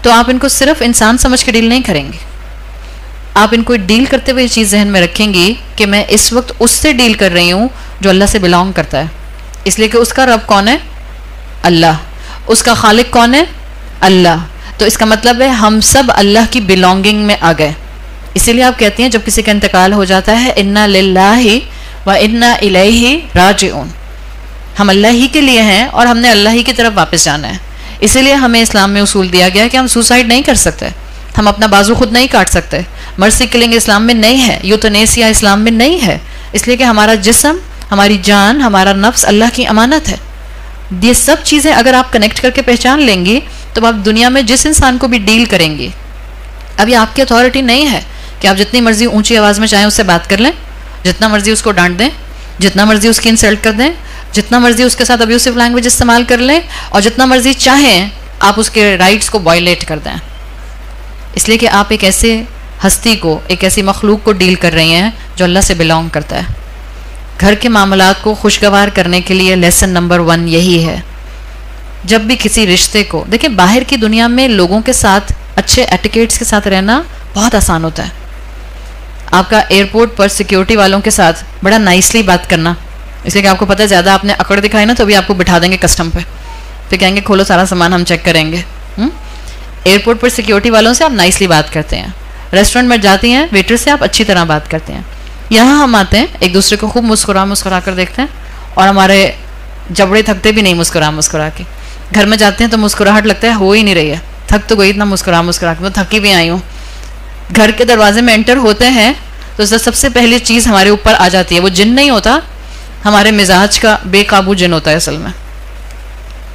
तो आप इनको सिर्फ इंसान समझ के डील नहीं करेंगी। आप इनको डील करते हुए ये चीज़ जहन में रखेंगी कि मैं इस वक्त उससे डील कर रही हूँ जो अल्लाह से बिलोंग करता है, इसलिए कि उसका रब कौन है? अल्लाह, उसका खालिक कौन है? अल्लाह। तो इसका मतलब है हम सब अल्लाह की बिलोंगिंग में आ गए। इसीलिए आप कहती हैं जब किसी का इंतकाल हो जाता है, इन्ना लिल्लाहि व इन्ना इलैहि राजिऊन, हम अल्लाह ही के लिए हैं और हमने अल्लाह ही की तरफ वापस जाना है। इसीलिए हमें इस्लाम में उसूल दिया गया है कि हम सुसाइड नहीं कर सकते, हम अपना बाजू खुद नहीं काट सकते, मर्सी किलिंग इस्लाम में नहीं है, यूथनेसिया इस्लाम में नहीं है, इसलिए कि हमारा जिस्म, हमारी जान, हमारा नफ्स अल्लाह की अमानत है। ये सब चीज़ें अगर आप कनेक्ट करके पहचान लेंगी तो आप दुनिया में जिस इंसान को भी डील करेंगी, अभी आपकी अथॉरिटी नहीं है कि आप जितनी मर्जी ऊंची आवाज़ में चाहें उससे बात कर लें, जितना मर्जी उसको डांट दें, जितना मर्जी उसकी इंसल्ट कर दें, जितना मर्जी उसके साथ अब्यूसिव लैंग्वेज इस्तेमाल कर लें और जितना मर्जी चाहें आप उसके राइट्स को वायलेट कर दें। इसलिए कि आप एक ऐसे हस्ती को, एक ऐसी मखलूक को डील कर रही हैं जो अल्लाह से बिलोंग करता है। घर के मामलात को खुशगवार करने के लिए लेसन नंबर 1 यही है। जब भी किसी रिश्ते को देखिए, बाहर की दुनिया में लोगों के साथ अच्छे एटिकेट्स के साथ रहना बहुत आसान होता है। आपका एयरपोर्ट पर सिक्योरिटी वालों के साथ बड़ा नाइसली बात करना, इसलिए कि आपको पता है ज़्यादा आपने अकड़ दिखाई ना तो भी आपको बिठा देंगे कस्टम पे, फिर कहेंगे खोलो सारा सामान हम चेक करेंगे। एयरपोर्ट पर सिक्योरिटी वालों से आप नाइसली बात करते हैं, रेस्टोरेंट में जाती हैं वेटर से आप अच्छी तरह बात करते हैं। यहाँ हम आते हैं एक दूसरे को खूब मुस्कुरा कर देखते हैं और हमारे जबड़े थकते भी नहीं मुस्कुरा के। घर में जाते हैं तो मुस्कुराहट लगता है हो ही नहीं रही है, थक तो गई इतना मुस्कुरा के, मैं थकी भी आई हूँ। घर के दरवाजे में एंटर होते हैं तो सबसे पहली चीज़ हमारे ऊपर आ जाती है, वो जिन नहीं होता, हमारे मिजाज का बेकाबू जिन होता है। असल में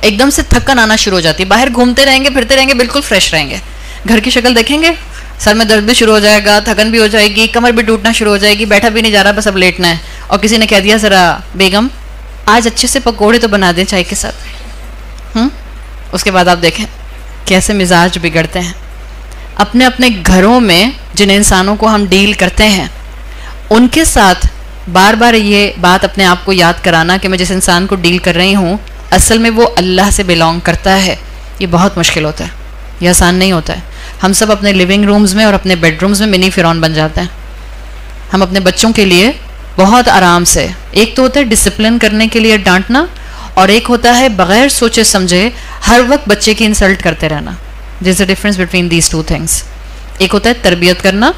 एकदम से थकन आना शुरू हो जाती है, बाहर घूमते रहेंगे फिरते रहेंगे बिल्कुल फ्रेश रहेंगे, घर की शक्ल देखेंगे सर में दर्द भी शुरू हो जाएगा, थकन भी हो जाएगी, कमर भी टूटना शुरू हो जाएगी, बैठा भी नहीं जा रहा, बस अब लेटना है। और किसी ने कह दिया ज़रा बेगम आज अच्छे से पकौड़े तो बना दें चाय के साथ, उसके बाद आप देखें कैसे मिजाज बिगड़ते हैं। अपने अपने घरों में जिन इंसानों को हम डील करते हैं उनके साथ बार बार ये बात अपने आप को याद कराना कि मैं जिस इंसान को डील कर रही हूँ असल में वो अल्लाह से बिलोंग करता है, ये बहुत मुश्किल होता है, ये आसान नहीं होता है। हम सब अपने लिविंग रूम्स में और अपने बेडरूम्स में मिनी फिरौन बन जाते हैं। हम अपने बच्चों के लिए बहुत आराम से, एक तो होता है डिसिप्लिन करने के लिए डांटना और एक होता है बगैर सोचे समझे हर वक्त बच्चे की इंसल्ट करते रहना। There is a difference between these two things. एक होता है तरबियत करना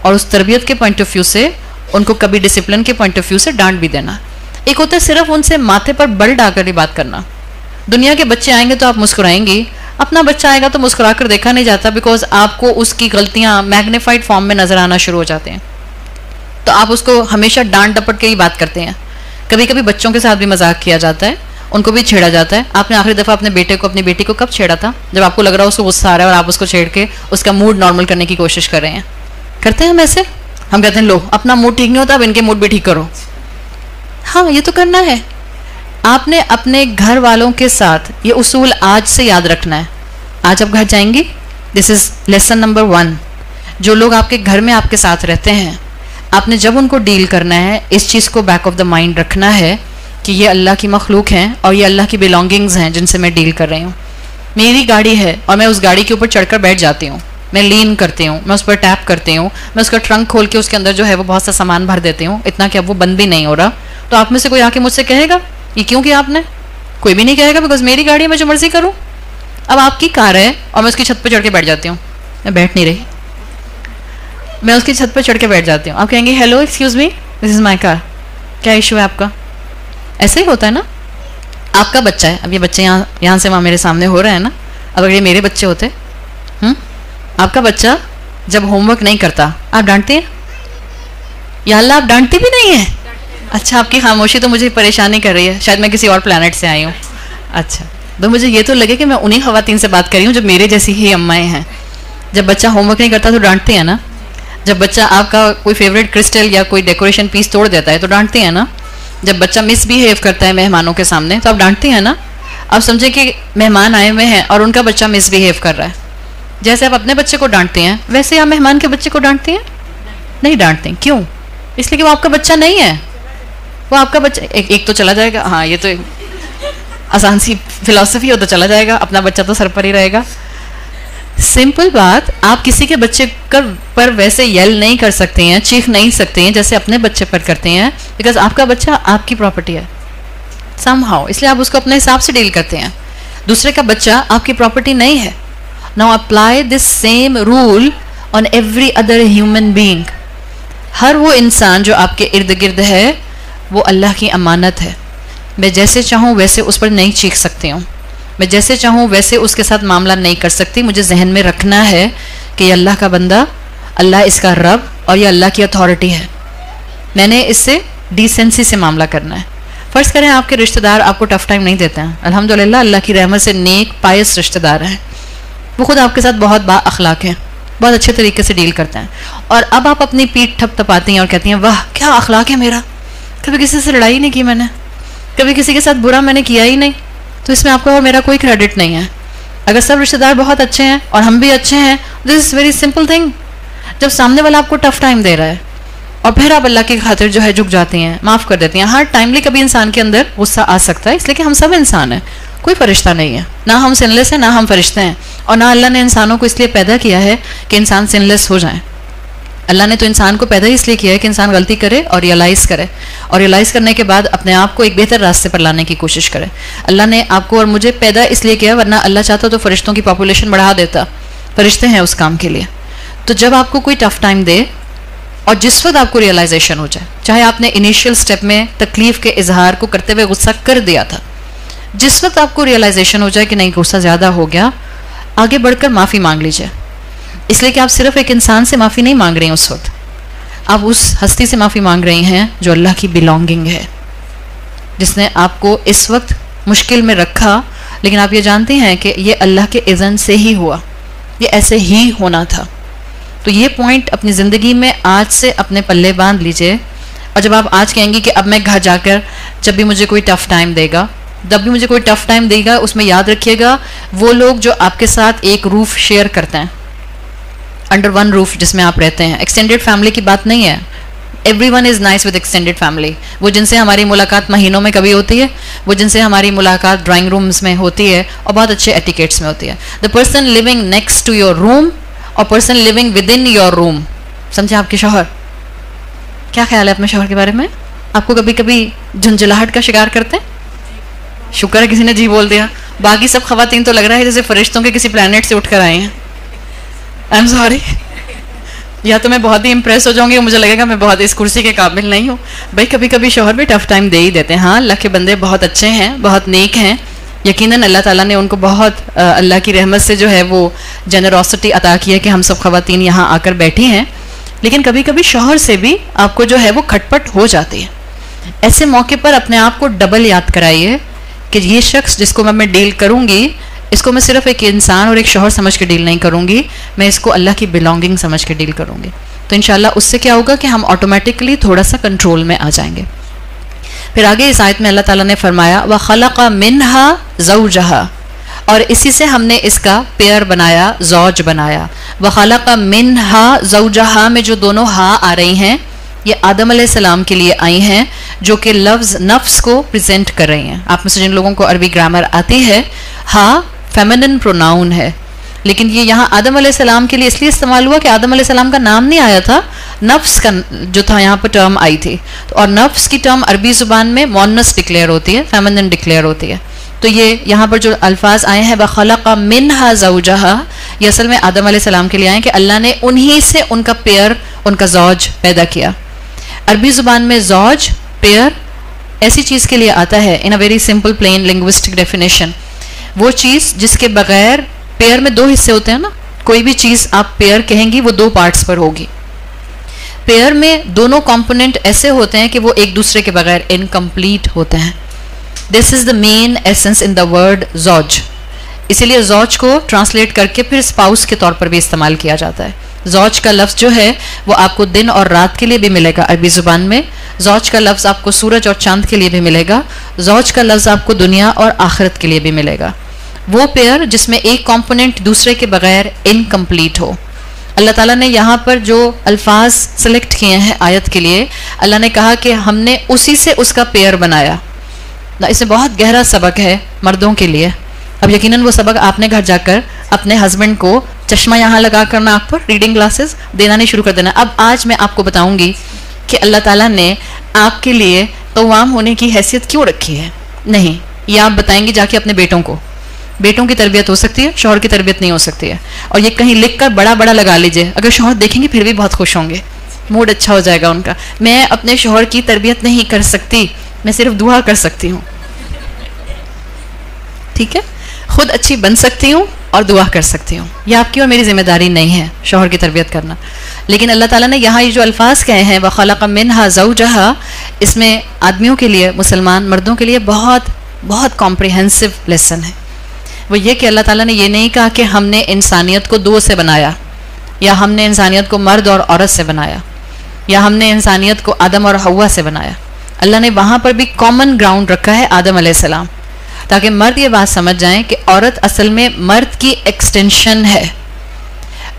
और उस तरबियत के पॉइंट ऑफ व्यू से उनको कभी डिसिप्लिन के पॉइंट ऑफ व्यू से डांट भी देना। एक होता है सिर्फ उनसे माथे पर बल डालकर ही बात करना। दुनिया के बच्चे आएंगे तो आप मुस्कुराएंगी, अपना बच्चा आएगा तो मुस्कुरा कर देखा नहीं जाता, बिकॉज आपको उसकी गलतियां मैग्नीफाइड फॉर्म में नजर आना शुरू हो जाते हैं, तो आप उसको हमेशा डांट डपट के ही बात करते हैं। कभी कभी बच्चों के साथ भी मजाक किया जाता है, उनको भी छेड़ा जाता है। आपने आखिरी दफ़ा अपने बेटे को, अपनी बेटी को कब छेड़ा था? जब आपको लग रहा हो उसको गुस्सा आ रहा है और आप उसको छेड़ के उसका मूड नॉर्मल करने की कोशिश कर रहे हैं। करते हैं हम ऐसे? हम कहते हैं लो अपना मूड ठीक नहीं होता, अब इनके मूड भी ठीक करो। हाँ, ये तो करना है। आपने अपने घर वालों के साथ ये उसूल आज से याद रखना है। आज आप घर जाएंगी, दिस इज लेसन नंबर 1। जो लोग आपके घर में आपके साथ रहते हैं, आपने जब उनको डील करना है इस चीज़ को बैक ऑफ द माइंड रखना है कि ये अल्लाह की मखलूक हैं और ये अल्लाह की बिलोंगिंग्स हैं जिनसे मैं डील कर रही हूँ। मेरी गाड़ी है और मैं उस गाड़ी के ऊपर चढ़कर बैठ जाती हूँ, मैं लीन करती हूँ, मैं उस पर टैप करती हूँ, मैं उसका ट्रंक खोल के उसके अंदर जो है वो बहुत सा सामान भर देती हूँ, इतना कि अब वो बंद भी नहीं हो रहा। तो आप में से कोई आके मुझसे कहेगा ये क्यों किया आपने? कोई भी नहीं कहेगा, बिकॉज मेरी गाड़ी है, मैं जो मर्जी करूँ। अब आपकी कार है और मैं उसकी छत पर चढ़ के बैठ जाती हूँ, मैं बैठ नहीं रही, मैं उसकी छत पर चढ़ के बैठ जाती हूँ। आप कहेंगे hello excuse me this is my car, क्या इशू है आपका? ऐसे ही होता है ना। आपका बच्चा है, अब ये बच्चे यहाँ से वहाँ मेरे सामने हो रहे हैं ना, अब अगर ये मेरे बच्चे होते, आपका बच्चा जब होमवर्क नहीं करता आप डांटते हैं? या अल्लाह आप डांटते भी नहीं है? अच्छा, आपकी खामोशी तो मुझे परेशानी कर रही है, शायद मैं किसी और प्लैनेट से आई हूँ। अच्छा, तो मुझे ये तो लगे कि मैं उन्हीं खवातीन से बात कर रही हूँ जो मेरे जैसी ही अम्माएँ हैं। जब बच्चा होमवर्क नहीं करता तो डांटते हैं ना। जब बच्चा आपका कोई फेवरेट क्रिस्टल या कोई डेकोरेशन पीस तोड़ देता है तो डांटते हैं ना। जब बच्चा मिसबिहेव करता है मेहमानों के सामने तो आप डांटते हैं ना। अब समझे कि मेहमान आए हुए हैं और उनका बच्चा मिसबिहेव कर रहा है, जैसे आप अपने बच्चे को डांटते हैं वैसे आप मेहमान के बच्चे को डांटते हैं? नहीं डांटते। क्यों? इसलिए कि वो आपका बच्चा नहीं है। वो आपका बच्चा एक तो चला जाएगा, हाँ ये तो आसान सी फिलॉसफी हो, तो चला जाएगा, अपना बच्चा तो सर पर ही रहेगा। सिंपल बात, आप किसी के बच्चे पर वैसे येल नहीं कर सकते हैं, चीख नहीं सकते हैं जैसे अपने बच्चे पर करते हैं, बिकॉज आपका बच्चा आपकी प्रॉपर्टी है। somehow, इसलिए आप उसको अपने हिसाब से डील करते हैं। दूसरे का बच्चा आपकी प्रॉपर्टी नहीं है। Now apply this same rule on every other human being. हर वो इंसान जो आपके इर्द गिर्द है वो अल्लाह की अमानत है। मैं जैसे चाहूँ वैसे उस पर नहीं चीख सकती हूँ, मैं जैसे चाहूँ वैसे उसके साथ मामला नहीं कर सकती। मुझे जहन में रखना है कि ये अल्लाह का बंदा, अल्लाह इसका रब और ये अल्लाह की अथॉरिटी है। मैंने इससे डिसेंसी से मामला करना है। फ़र्ज़ करें आपके रिश्तेदार आपको टफ़ टाइम नहीं देते हैं, अल्हम्दुलिल्लाह अल्लाह की रहमत से नेक पायस रिश्तेदार हैं, वो खुद आपके साथ बहुत बाअखलाक हैं, बहुत अच्छे तरीके से डील करते हैं, और अब आप अपनी पीठ थपथपाती हैं और कहती हैं वाह क्या अखलाक है मेरा, कभी किसी से लड़ाई नहीं की मैंने, कभी किसी के साथ बुरा मैंने किया ही नहीं, तो इसमें आपका और मेरा कोई क्रेडिट नहीं है। अगर सब रिश्तेदार बहुत अच्छे हैं और हम भी अच्छे हैं, this is very simple thing. जब सामने वाला आपको टफ टाइम दे रहा है और फिर आप अल्लाह की खातिर जो है झुक जाती हैं, माफ़ कर देती हैं। हर टाइमली कभी इंसान के अंदर गुस्सा आ सकता है, इसलिए कि हम सब इंसान हैं, कोई फरिश्ता नहीं है, ना हम सिनलेस हैं ना हम फरिश्ते हैं, और ना अल्लाह ने इंसानों को इसलिए पैदा किया है कि इंसान सिनलेस हो जाए। अल्लाह ने तो इंसान को पैदा इसलिए किया है कि इंसान गलती करे और रियलाइज़ करे, और रियलाइज़ करने के बाद अपने आप को एक बेहतर रास्ते पर लाने की कोशिश करे। अल्लाह ने आपको और मुझे पैदा इसलिए किया, वरना अल्लाह चाहता तो फरिश्तों की पॉपुलेशन बढ़ा देता, फरिश्ते हैं उस काम के लिए। तो जब आपको कोई टफ टाइम दे और जिस वक्त आपको रियलाइजेशन हो जाए, चाहे आपने इनिशियल स्टेप में तकलीफ के इजहार को करते हुए गुस्सा कर दिया था, जिस वक्त आपको रियलाइजेशन हो जाए कि नहीं गुस्सा ज़्यादा हो गया, आगे बढ़कर माफ़ी मांग लीजिए। इसलिए कि आप सिर्फ एक इंसान से माफ़ी नहीं मांग रही हैं, उस वक्त आप उस हस्ती से माफ़ी मांग रही हैं जो अल्लाह की बिलोंगिंग है, जिसने आपको इस वक्त मुश्किल में रखा, लेकिन आप ये जानते हैं कि ये अल्लाह के इज़्न से ही हुआ, ये ऐसे ही होना था। तो ये पॉइंट अपनी ज़िंदगी में आज से अपने पल्ले बांध लीजिए, और जब आप आज कहेंगी कि अब मैं घर जाकर जब भी मुझे कोई टफ़ टाइम देगा, जब भी मुझे कोई टफ़ टाइम देगा, उसमें याद रखिएगा वो लोग जो आपके साथ एक रूफ शेयर करते हैं, अंडर वन रूफ जिसमें आप रहते हैं, एक्सटेंडेड फैमिली की बात नहीं है। Everyone is nice with extended family. वो जिनसे हमारी मुलाकात महीनों में कभी होती है, वो जिनसे हमारी मुलाकात ड्राइंग रूम्स में होती है और बहुत अच्छे एटिकेट्स में होती है। The person living next to your room और person living within your room, समझे आपके शौहर, क्या ख्याल है अपने शौहर के बारे में? आपको कभी कभी झुंझलाहट का शिकार करते हैं? शुक्र है किसी ने जी बोल दिया, बाकी सब खवातीन तो लग रहा है जैसे फरिश्तों के किसी प्लेनेट से उठकर आए हैं। आई एम सॉरी, या तो मैं बहुत ही इम्प्रेस हो जाऊंगी, मुझे लगेगा मैं बहुत इस कुर्सी के काबिल नहीं हूँ। भाई कभी कभी शौहर भी टफ टाइम दे ही देते हैं। हाँ, अल्लाह के बंदे बहुत अच्छे हैं, बहुत नेक हैं, यकीनन अल्लाह ताला ने उनको बहुत अल्लाह की रहमत से जो है वो जेनरोसिटी अता की है कि हम सब खवातीन यहाँ आकर बैठी हैं, लेकिन कभी कभी शौहर से भी आपको जो है वो खटपट हो जाती है। ऐसे मौके पर अपने आप को डबल याद कराइए कि ये शख्स जिसको मैं डील करूँगी, इसको मैं सिर्फ एक इंसान और एक शौहर समझ के डील नहीं करूँगी, मैं इसको अल्लाह की बिलोंगिंग समझ के डील करूँगी। तो इंशाल्लाह उससे क्या होगा कि हम ऑटोमेटिकली थोड़ा सा कंट्रोल में आ जाएंगे। फिर आगे इस आयत में अल्लाह ताला ने फरमाया व खलक़ा मिन्हा ज़ौजहा, और इसी से हमने इसका पेयर बनाया, ज़ौज बनाया। व खलक़ा मिन्हा ज़ौजहा में जो दोनों हा आ रही हैं, ये आदम अलैहिस्सलाम के लिए आई हैं, जो कि लफ्ज़ नफ्स को प्रेजेंट कर रही हैं। आप में से जिन लोगों को अरबी ग्रामर आती है, हा फेमिनिन प्रोनाउन है, लेकिन ये यहाँ आदम अलैहिस्सलाम के लिए इसलिए इस्तेमाल हुआ कि आदम अलैहिस्सलाम का नाम नहीं आया था, नफ्स का जो था यहाँ पर टर्म आई थी। तो और नफ्स की टर्म अरबी ज़ुबान में मोनस डिक्लेयर होती है, फेमिनिन डिक्लेयर होती है। तो ये यहाँ पर जो अल्फाज आए हैं वखलक़ा मिन्हा ज़ौजहा, ये असल में आदम अलैहिस्सलाम के लिए आए कि अल्लाह ने उन्हीं से उनका पेयर, उनका ज़ौज पैदा किया। अरबी ज़ुबान में ज़ौज, पेयर ऐसी चीज़ के लिए आता है in a very simple plain linguistic definition, वो चीज़ जिसके बगैर, पेयर में दो हिस्से होते हैं ना, कोई भी चीज़ आप पेयर कहेंगी वो दो पार्ट्स पर होगी। पेयर में दोनों कंपोनेंट ऐसे होते हैं कि वो एक दूसरे के बगैर इनकम्प्लीट होते हैं। This is the main essence in the word ज़ौज। इसीलिए ज़ौज को ट्रांसलेट करके फिर स्पाउस के तौर पर भी इस्तेमाल किया जाता है। ज़ौज का लफ्ज़ जो है वो आपको दिन और रात के लिए भी मिलेगा अरबी ज़ुबान में, ज़ौज का लफ्ज़ आपको सूरज और चांद के लिए भी मिलेगा, ज़ौज का लफ्ज़ आपको दुनिया और आखिरत के लिए भी मिलेगा। वो पेयर जिसमें एक कंपोनेंट दूसरे के बगैर इनकम्प्लीट हो। अल्लाह ताला ने यहाँ पर जो अल्फाज सेलेक्ट किए हैं आयत के लिए, अल्लाह ने कहा कि हमने उसी से उसका पेयर बनाया। इसमें बहुत गहरा सबक है मर्दों के लिए। अब यकीनन वो सबक आपने घर जाकर अपने हस्बैंड को चश्मा यहाँ लगा कर ना आँख पर रीडिंग ग्लासेस देना नहीं शुरू कर देना। अब आज मैं आपको बताऊंगी कि अल्लाह ताला ने आपके लिए कव्वाम होने की हैसियत क्यों रखी है। नहीं, ये आप बताएंगे जाके अपने बेटों को। बेटों की तरबियत हो सकती है, शौहर की तरबियत नहीं हो सकती है। और ये कहीं लिख कर बड़ा बड़ा लगा लीजिए, अगर शौहर देखेंगे फिर भी बहुत खुश होंगे, मूड अच्छा हो जाएगा उनका। मैं अपने शौहर की तरबियत नहीं कर सकती, मैं सिर्फ दुआ कर सकती हूँ। ठीक है, खुद अच्छी बन सकती हूँ और दुआ कर सकती हूँ, ये आपकी और मेरी जिम्मेदारी नहीं है शौहर की तरबियत करना। लेकिन अल्लाह ताला ने यहाँ ये जो अल्फाज कहे हैं व खलक़ मिन्हा ज़ौजहा, इसमें आदमियों के लिए, मुसलमान मर्दों के लिए बहुत बहुत कॉम्प्रिहेंसिव लेसन है। वो ये कि अल्लाह ताला ने ये नहीं कहा कि हमने इंसानियत को दो से बनाया, या हमने इंसानियत को मर्द और औरत से बनाया, या हमने इंसानियत को आदम और हवा से बनाया। अल्लाह ने वहाँ पर भी कॉमन ग्राउंड रखा है, आदम अलैहिस्सलाम, ताकि मर्द ये बात समझ जाएं कि औरत असल में मर्द की एक्सटेंशन है।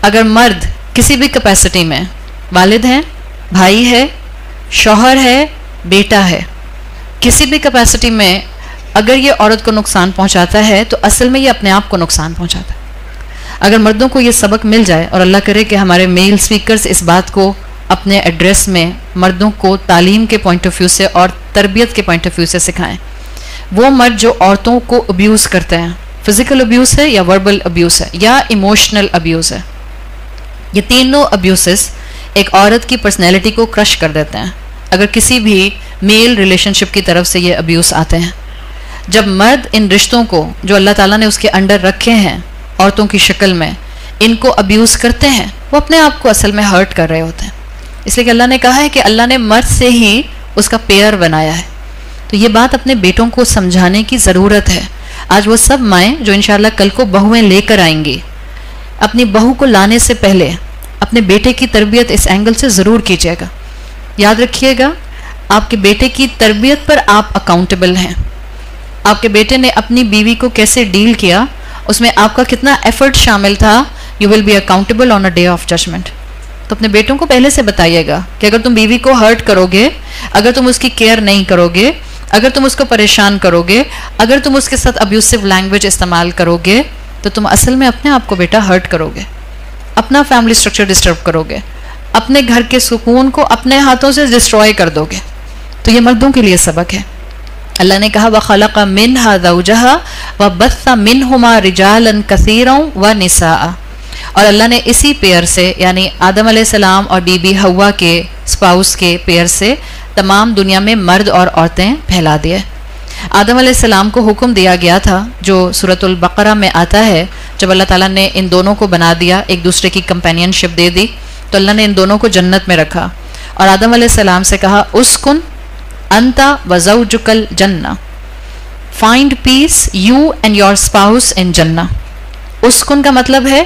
अगर मर्द किसी भी कैपेसिटी में वालिद हैं, भाई है, शौहर है, बेटा है, किसी भी कैपेसिटी में अगर ये औरत को नुकसान पहुंचाता है तो असल में ये अपने आप को नुकसान पहुंचाता है। अगर मर्दों को ये सबक मिल जाए, और अल्लाह करे कि हमारे मेल स्पीकर्स इस बात को अपने एड्रेस में मर्दों को तालीम के पॉइंट ऑफ व्यू से और तरबियत के पॉइंट ऑफ व्यू से सिखाएं। वो मर्द जो औरतों को अब्यूज़ करते हैं, फिजिकल अब्यूज़ है या वर्बल अब्यूज़ है या इमोशनल अब्यूज़ है, ये तीनों अब्यूसेस एक औरत की पर्सनैलिटी को क्रश कर देते हैं अगर किसी भी मेल रिलेशनशिप की तरफ से ये अब्यूज़ आते हैं। जब मर्द इन रिश्तों को जो अल्लाह ताला ने उसके अंडर रखे हैं औरतों की शक्ल में, इनको अब्यूज़ करते हैं, वो अपने आप को असल में हर्ट कर रहे होते हैं। इसलिए कि अल्लाह ने कहा है कि अल्लाह ने मर्द से ही उसका पेयर बनाया है। तो ये बात अपने बेटों को समझाने की ज़रूरत है। आज वो सब माएँ जो इंशाअल्लाह कल को बहुएँ लेकर आएंगी, अपनी बहू को लाने से पहले अपने बेटे की तरबियत इस एंगल से ज़रूर कीजिएगा। याद रखिएगा, आपके बेटे की तरबियत पर आप अकाउंटेबल हैं। आपके बेटे ने अपनी बीवी को कैसे डील किया, उसमें आपका कितना एफर्ट शामिल था, you will be accountable on a day of judgement. तो अपने बेटों को पहले से बताइएगा कि अगर तुम बीवी को हर्ट करोगे, अगर तुम उसकी केयर नहीं करोगे, अगर तुम उसको परेशान करोगे, अगर तुम उसके साथ अब्यूसिव लैंग्वेज इस्तेमाल करोगे, तो तुम असल में अपने आप को बेटा हर्ट करोगे, अपना फैमिली स्ट्रक्चर डिस्टर्ब करोगे, अपने घर के सुकून को अपने हाथों से डिस्ट्रॉय कर दोगे। तो ये मर्दों के लिए सबक है। अल्लाह ने कहा व खलक़ मिन्हा ज़ौजहा व बस्स मिनहुमा रिजालन कसीरन व निसाअ, और अल्लाह ने इसी पेयर से यानी आदम अलैहिस्सलाम और बीबी हवा के स्पाउस के पेयर से तमाम दुनिया में मर्द और औरतें फैला दिए। आदम अलैहिस्सलाम को हुक्म दिया गया था जो सूरतुल बकरा में आता है, जब अल्लाह ताला ने इन दोनों को बना दिया, एक दूसरे की कंपेनियनशिप दे दी, तो अल्लाह ने इन दोनों को जन्नत में रखा और आदम अलैहिस्सलाम से कहा उस्कुन अंता व ज़ौजुकल जन्ना, find peace you and your spouse in जन्ना। उस्कुन का मतलब है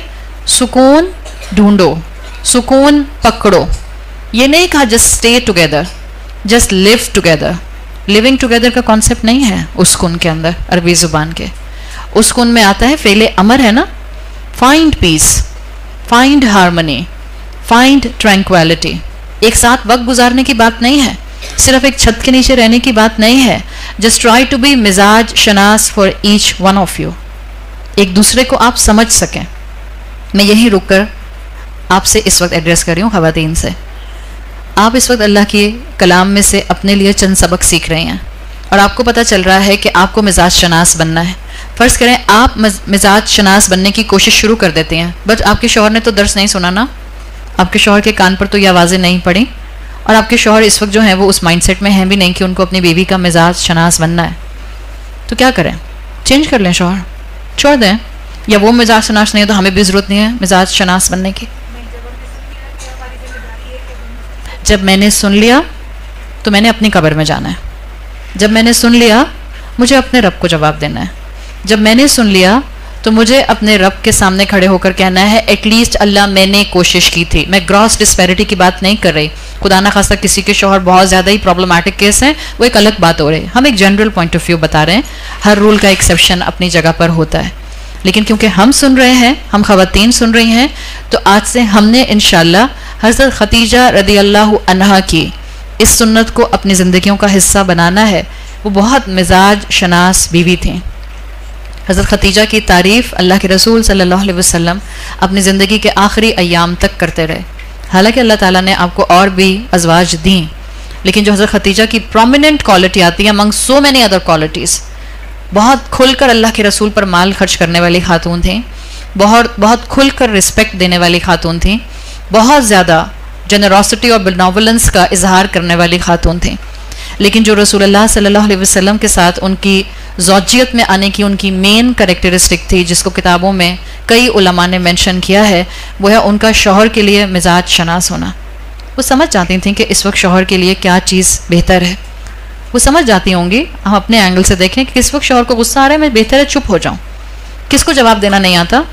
सुकून ढूंढो, सुकून पकड़ो। ये नहीं कहा just stay together, just live together. Living together का कॉन्सेप्ट नहीं है उस्कुन के अंदर, अरबी ज़ुबान के। उस्कुन में आता है फेले अमर है ना, find peace, find harmony, find tranquillity. एक साथ वक्त गुजारने की बात नहीं है, सिर्फ एक छत के नीचे रहने की बात नहीं है। जस्ट ट्राई टू बी मिजाज शनास for each one of you, एक दूसरे को आप समझ सकें। मैं यहीं रुककर आपसे इस वक्त एड्रेस कर रही हूँ ख़वातीन से। आप इस वक्त अल्लाह के कलाम में से अपने लिए चंद सबक सीख रहे हैं और आपको पता चल रहा है कि आपको मिजाज शनास बनना है। फ़र्ज़ करें आप मिजाज शनास बनने की कोशिश शुरू कर देते हैं, बट आपके शौहर ने तो दर्स नहीं सुना ना, आपके शौहर के कान पर तो ये आवाज़ें नहीं पड़ी और आपके शौहर इस वक्त जो हैं वो उस माइंडसेट में हैं भी नहीं कि उनको अपनी बीवी का मिजाज शनास बनना है। तो क्या करें, चेंज कर लें, शौहर छोड़ दें, या वो मिजाज शनास नहीं है तो हमें भी ज़रूरत नहीं है मिजाज शनास बनने की। जब मैंने सुन लिया तो मैंने अपनी कब्र में जाना है। जब मैंने सुन लिया मुझे अपने रब को जवाब देना है। जब मैंने सुन लिया तो मुझे अपने रब के सामने खड़े होकर कहना है एटलीस्ट अल्लाह मैंने कोशिश की थी। मैं ग्रॉस डिस्पैरिटी की बात नहीं कर रही, खुदा ना खास्ता किसी के शौहर बहुत ज़्यादा ही प्रॉब्लमैटिक केस हैं, वो एक अलग बात हो रही है। हम एक जनरल पॉइंट ऑफ व्यू बता रहे हैं, हर रूल का एक्सेप्शन अपनी जगह पर होता है। लेकिन क्योंकि हम सुन रहे हैं, हम ख़वातीन सुन रही हैं, तो आज से हमने इंशाअल्लाह हज़रत खतीजा रदी अल्लाह अन्हा की इस सुन्नत को अपनी ज़िंदगियों का हिस्सा बनाना है। वो बहुत मिजाज शनास बीवी थी। हज़रत खतीजा की तारीफ़ अल्लाह के रसूल सल्लल्लाहु अलैहि वसल्लम अपनी ज़िंदगी के आखिरी अय्याम तक करते रहे। हालांकि अल्लाह ताला ने आपको और भी अज़वाज दी, लेकिन जो हज़रत खतीजा की प्रोमिनेंट क्वालिटी आती है among so many other qualities, बहुत खुलकर अल्लाह के रसूल पर माल खर्च करने वाली खातून थी, बहुत खुलकर रिस्पेक्ट देने वाली खातून थी, बहुत ज़्यादा जनरॉसिटी और बेनवलेंस का इजहार करने वाली खातून थी। लेकिन जो रसूलुल्लाह सल्लल्लाहु अलैहि वसल्लम के साथ उनकी ज़ौजियत में आने की उनकी मेन कैरेक्टरिस्टिक थी, जिसको किताबों में कई उलमा ने मेंशन किया है, वो है उनका शौहर के लिए मिजाज शनास होना। वो समझ जाती थी कि इस वक्त शौहर के लिए क्या चीज़ बेहतर है। वो समझ जाती होंगी, हम अपने एंगल से देखें कि किस वक्त शौहर को गुस्सा आ रहा है, मैं बेहतर है चुप हो जाऊँ, किसको जवाब देना नहीं आता,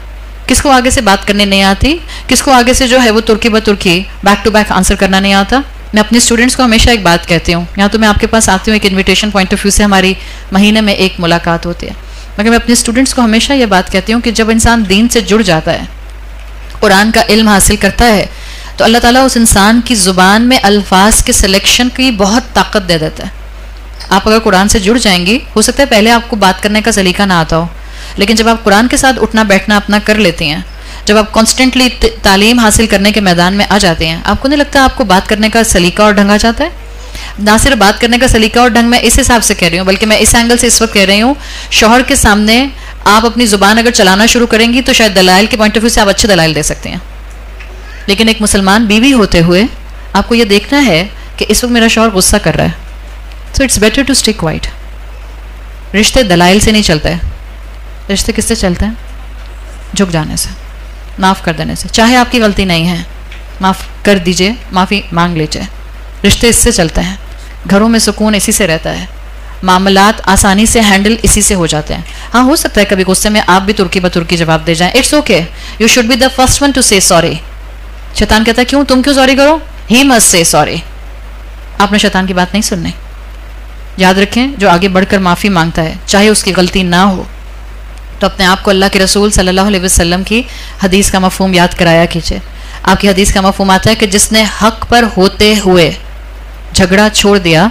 किसको आगे से बात करनी नहीं आती, किसको आगे से जो है वो तुर्की ब तुर्की बैक टू बैक आंसर करना नहीं आता। मैं अपने स्टूडेंट्स को हमेशा एक बात कहती हूँ, यहाँ तो मैं आपके पास आती हूँ एक इन्विटेशन पॉइंट ऑफ व्यू से, हमारी महीने में एक मुलाकात होती है, मगर मैं अपने स्टूडेंट्स को हमेशा ये बात कहती हूँ कि जब इंसान दीन से जुड़ जाता है, कुरान का इल्म हासिल करता है, तो अल्लाह ताला उस इंसान की ज़ुबान में अल्फाज के सिलेक्शन की बहुत ताकत दे देता है। आप अगर कुरान से जुड़ जाएंगी, हो सकता है पहले आपको बात करने का सलीका ना आता हो, लेकिन जब आप कुरान के साथ उठना बैठना अपना कर लेती हैं, जब आप कॉन्स्टेंटली तालीम हासिल करने के मैदान में आ जाते हैं, आपको नहीं लगता आपको बात करने का सलीका और ढंग आ जाता है। ना सिर्फ बात करने का सलीका और ढंग मैं इस हिसाब से कह रही हूँ, बल्कि मैं इस एंगल से इस वक्त कह रही हूँ, शौहर के सामने आप अपनी ज़ुबान अगर चलाना शुरू करेंगी तो शायद दलाइल के पॉइंट ऑफ व्यू से आप अच्छे दलाइल दे सकते हैं, लेकिन एक मुसलमान बीवी होते हुए आपको ये देखना है कि इस वक्त मेरा शौहर गुस्सा कर रहा है, so it's better to stay quiet. रिश्ते दलाइल से नहीं चलते हैं, रिश्ते किससे चलते हैं? झुक जाने से, माफ़ कर देने से। चाहे आपकी गलती नहीं है, माफ़ कर दीजिए, माफ़ी मांग लीजिए। रिश्ते इससे चलते हैं, घरों में सुकून इसी से रहता है, मामलात आसानी से हैंडल इसी से हो जाते हैं। हाँ, हो सकता है कभी गुस्से में आप भी तुर्की बतुर्की जवाब दे जाएं, it's okay, you should be the first one two से सॉरी। शैतान कहता है क्यों, तुम क्यों सॉरी करो, ही मस्ट से सॉरी। आपने शैतान की बात नहीं सुननी। याद रखें, जो आगे बढ़कर माफ़ी मांगता है, चाहे उसकी गलती ना हो, तो अपने आप को अल्लाह के रसूल सल्लल्लाहु अलैहि वसल्लम की हदीस का मफहूम याद कराया कीजिए। आपकी हदीस का मफहूम आता है कि जिसने हक पर होते हुए झगड़ा छोड़ दिया,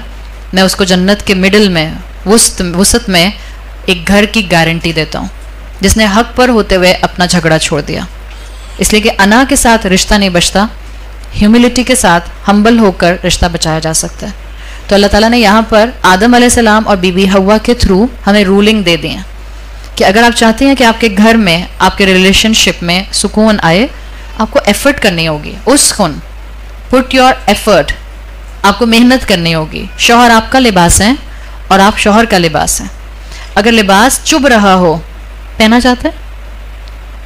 मैं उसको जन्नत के मिडिल में वसत में एक घर की गारंटी देता हूँ। जिसने हक पर होते हुए अपना झगड़ा छोड़ दिया, इसलिए कि अना के साथ रिश्ता नहीं बचता, ह्यूमिलिटी के साथ हम्बल होकर रिश्ता बचाया जा सकता है। तो अल्लाह ताला ने यहाँ पर आदम अलैहिस्सलाम और बीबी हव्वा के थ्रू हमें रूलिंग दे दी है कि अगर आप चाहते हैं कि आपके घर में, आपके रिलेशनशिप में सुकून आए, आपको एफर्ट करनी होगी। उसकुन, पुट योर एफर्ट, आपको मेहनत करनी होगी। शौहर आपका लिबास है और आप शौहर का लिबास है। अगर लिबास चुभ रहा हो, पहना जाता है?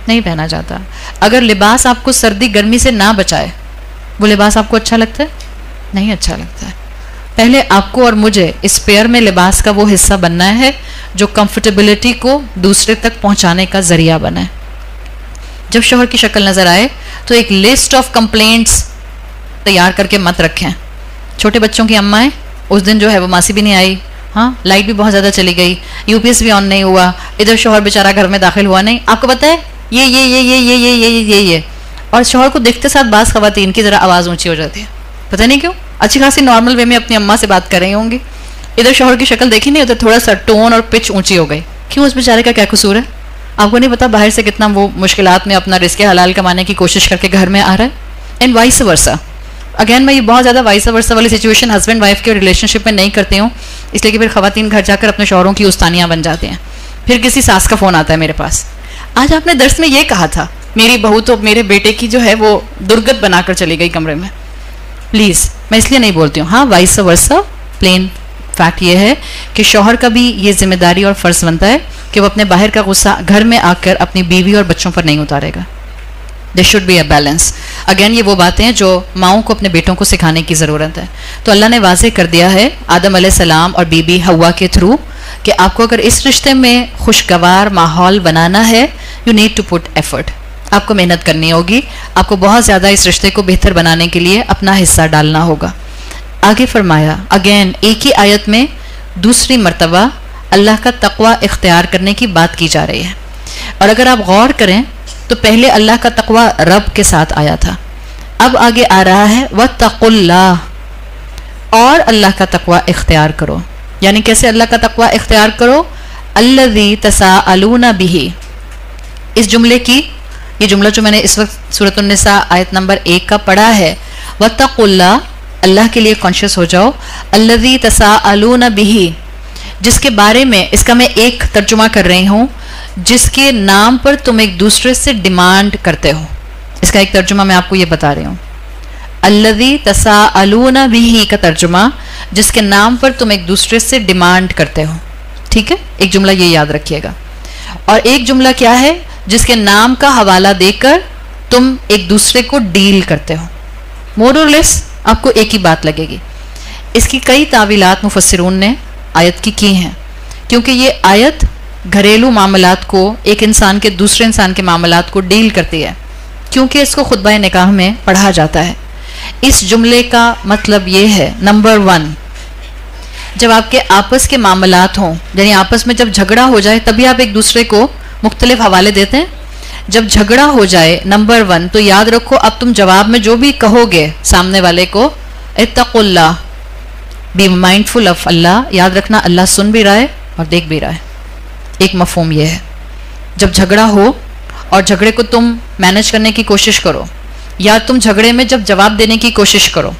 नहीं पहना जाता। अगर लिबास आपको सर्दी गर्मी से ना बचाए, वो लिबास आपको अच्छा लगता है? नहीं अच्छा लगता है। पहले आपको और मुझे इस पेयर में लिबास का वो हिस्सा बनना है जो कंफर्टेबिलिटी को दूसरे तक पहुंचाने का जरिया बने। जब शौहर की शक्ल नजर आए तो एक लिस्ट ऑफ कंप्लेंट्स तैयार करके मत रखें। छोटे बच्चों की अम्माएं, उस दिन जो है वो मासी भी नहीं आई, हाँ लाइट भी बहुत ज़्यादा चली गई, यूपीएस भी ऑन नहीं हुआ, इधर शौहर बेचारा घर में दाखिल हुआ नहीं, आपको पता है ये और शौहर को देखते साथ बाज़ ख़वातीन की ज़रा आवाज़ ऊंची हो जाती है, पता नहीं क्यों। अच्छी खासी नॉर्मल वे में अपनी अम्मा से बात कर रही होंगी, इधर शौहर की शक्ल देखी नहीं, उधर थोड़ा सा टोन और पिच ऊंची हो गई। क्यों? उस बेचारे का क्या कसूर है? आपको नहीं पता बाहर से कितना वो मुश्किलात में अपना रिस्क हलाल कमाने की कोशिश करके घर में आ रहा है, एंड वाइस वर्सा। अगेन मैं ये बहुत ज़्यादा वाइस वर्सा वाली सिचुएशन हस्बैंड वाइफ के रिलेशनशिप में नहीं करती हूँ, इसलिए कि फिर ख़वातीन घर जाकर अपने शौहरों की उस्तानियाँ बन जाती हैं। फिर किसी सास का फ़ोन आता है मेरे पास, आज आपने दर्स में ये कहा था, मेरी बहू तो मेरे बेटे की जो है वो दुर्गत बनाकर चली गई कमरे में। प्लीज़, मैं इसलिए नहीं बोलती हूँ, हाँ वाइस वर्सा। प्लेन फैक्ट ये है कि शौहर का भी ये जिम्मेदारी और फ़र्ज़ बनता है कि वो अपने बाहर का गुस्सा घर में आकर अपनी बीवी और बच्चों पर नहीं उतारेगा। There should be a balance. Again ये वो बातें हैं जो माओं को अपने बेटों को सिखाने की ज़रूरत है। तो अल्लाह ने वाज़ेह कर दिया है आदम अलैहिस्सलाम और बीबी हव्वा के थ्रू कि आपको अगर इस रिश्ते में खुशगवार माहौल बनाना है, you need to put effort. आपको मेहनत करनी होगी, आपको बहुत ज़्यादा इस रिश्ते को बेहतर बनाने के लिए अपना हिस्सा डालना होगा। आगे फरमाया, अगेन एक ही आयत में दूसरी मर्तबा अल्लाह का तक़वा इख्तियार करने की बात की जा रही है। और अगर आप गौर करें तो पहले अल्लाह का तक़वा रब के साथ आया था, अब आगे आ रहा है वत्तक़ुल्लाह, और अल्लाह का तक़वा इख्तियार करो। यानी कैसे अल्लाह का तक़वा इख्तियार करो? अल्लज़ी तसाअलूना बिही। इस जुमले की, ये जुमला जो मैंने इस वक्त सूरत उन्निसा आयत नंबर 1 का पढ़ा है, वत्तक़ुल्लाह, अल्लाह के लिए कॉन्शियस हो जाओ, अल्लज़ी तसाअलूना बिही, जिसके बारे में, इसका मैं एक तर्जुमा कर रही हूं, जिसके नाम पर तुम एक दूसरे से डिमांड करते हो। इसका एक तर्जुमा मैं आपको ये बता रही हूं, अल्लज़ी तसाअलूना बिही का तर्जुमा, जिसके नाम पर तुम एक दूसरे से डिमांड करते हो। ठीक है, एक जुमला ये याद रखिएगा। और एक जुमला क्या है, जिसके नाम का हवाला देकर तुम एक दूसरे को डील करते हो। मोर और लेस आपको एक ही बात लगेगी। इसकी कई तावीलात मुफस्सिरून ने आयत की हैं, क्योंकि ये आयत घरेलू मामलात को, एक इंसान के दूसरे इंसान के मामलात को डील करती है, क्योंकि इसको खुतबा निकाह में पढ़ा जाता है। इस जुमले का मतलब ये है, नंबर 1, जब आपके आपस के मामलात हों, यानी आपस में जब झगड़ा हो जाए तभी आप एक दूसरे को मुख्तलिफ हवाले देते हैं। जब झगड़ा हो जाए, नंबर 1, तो याद रखो अब तुम जवाब में जो भी कहोगे सामने वाले को, इत्तकुल्लाह, बी माइंडफुल ऑफ अल्लाह, याद रखना अल्लाह सुन भी रहा है और देख भी रहा है। एक मफहूम यह है, जब झगड़ा हो और झगड़े को तुम मैनेज करने की कोशिश करो, या तुम झगड़े में जब जवाब देने की कोशिश करो,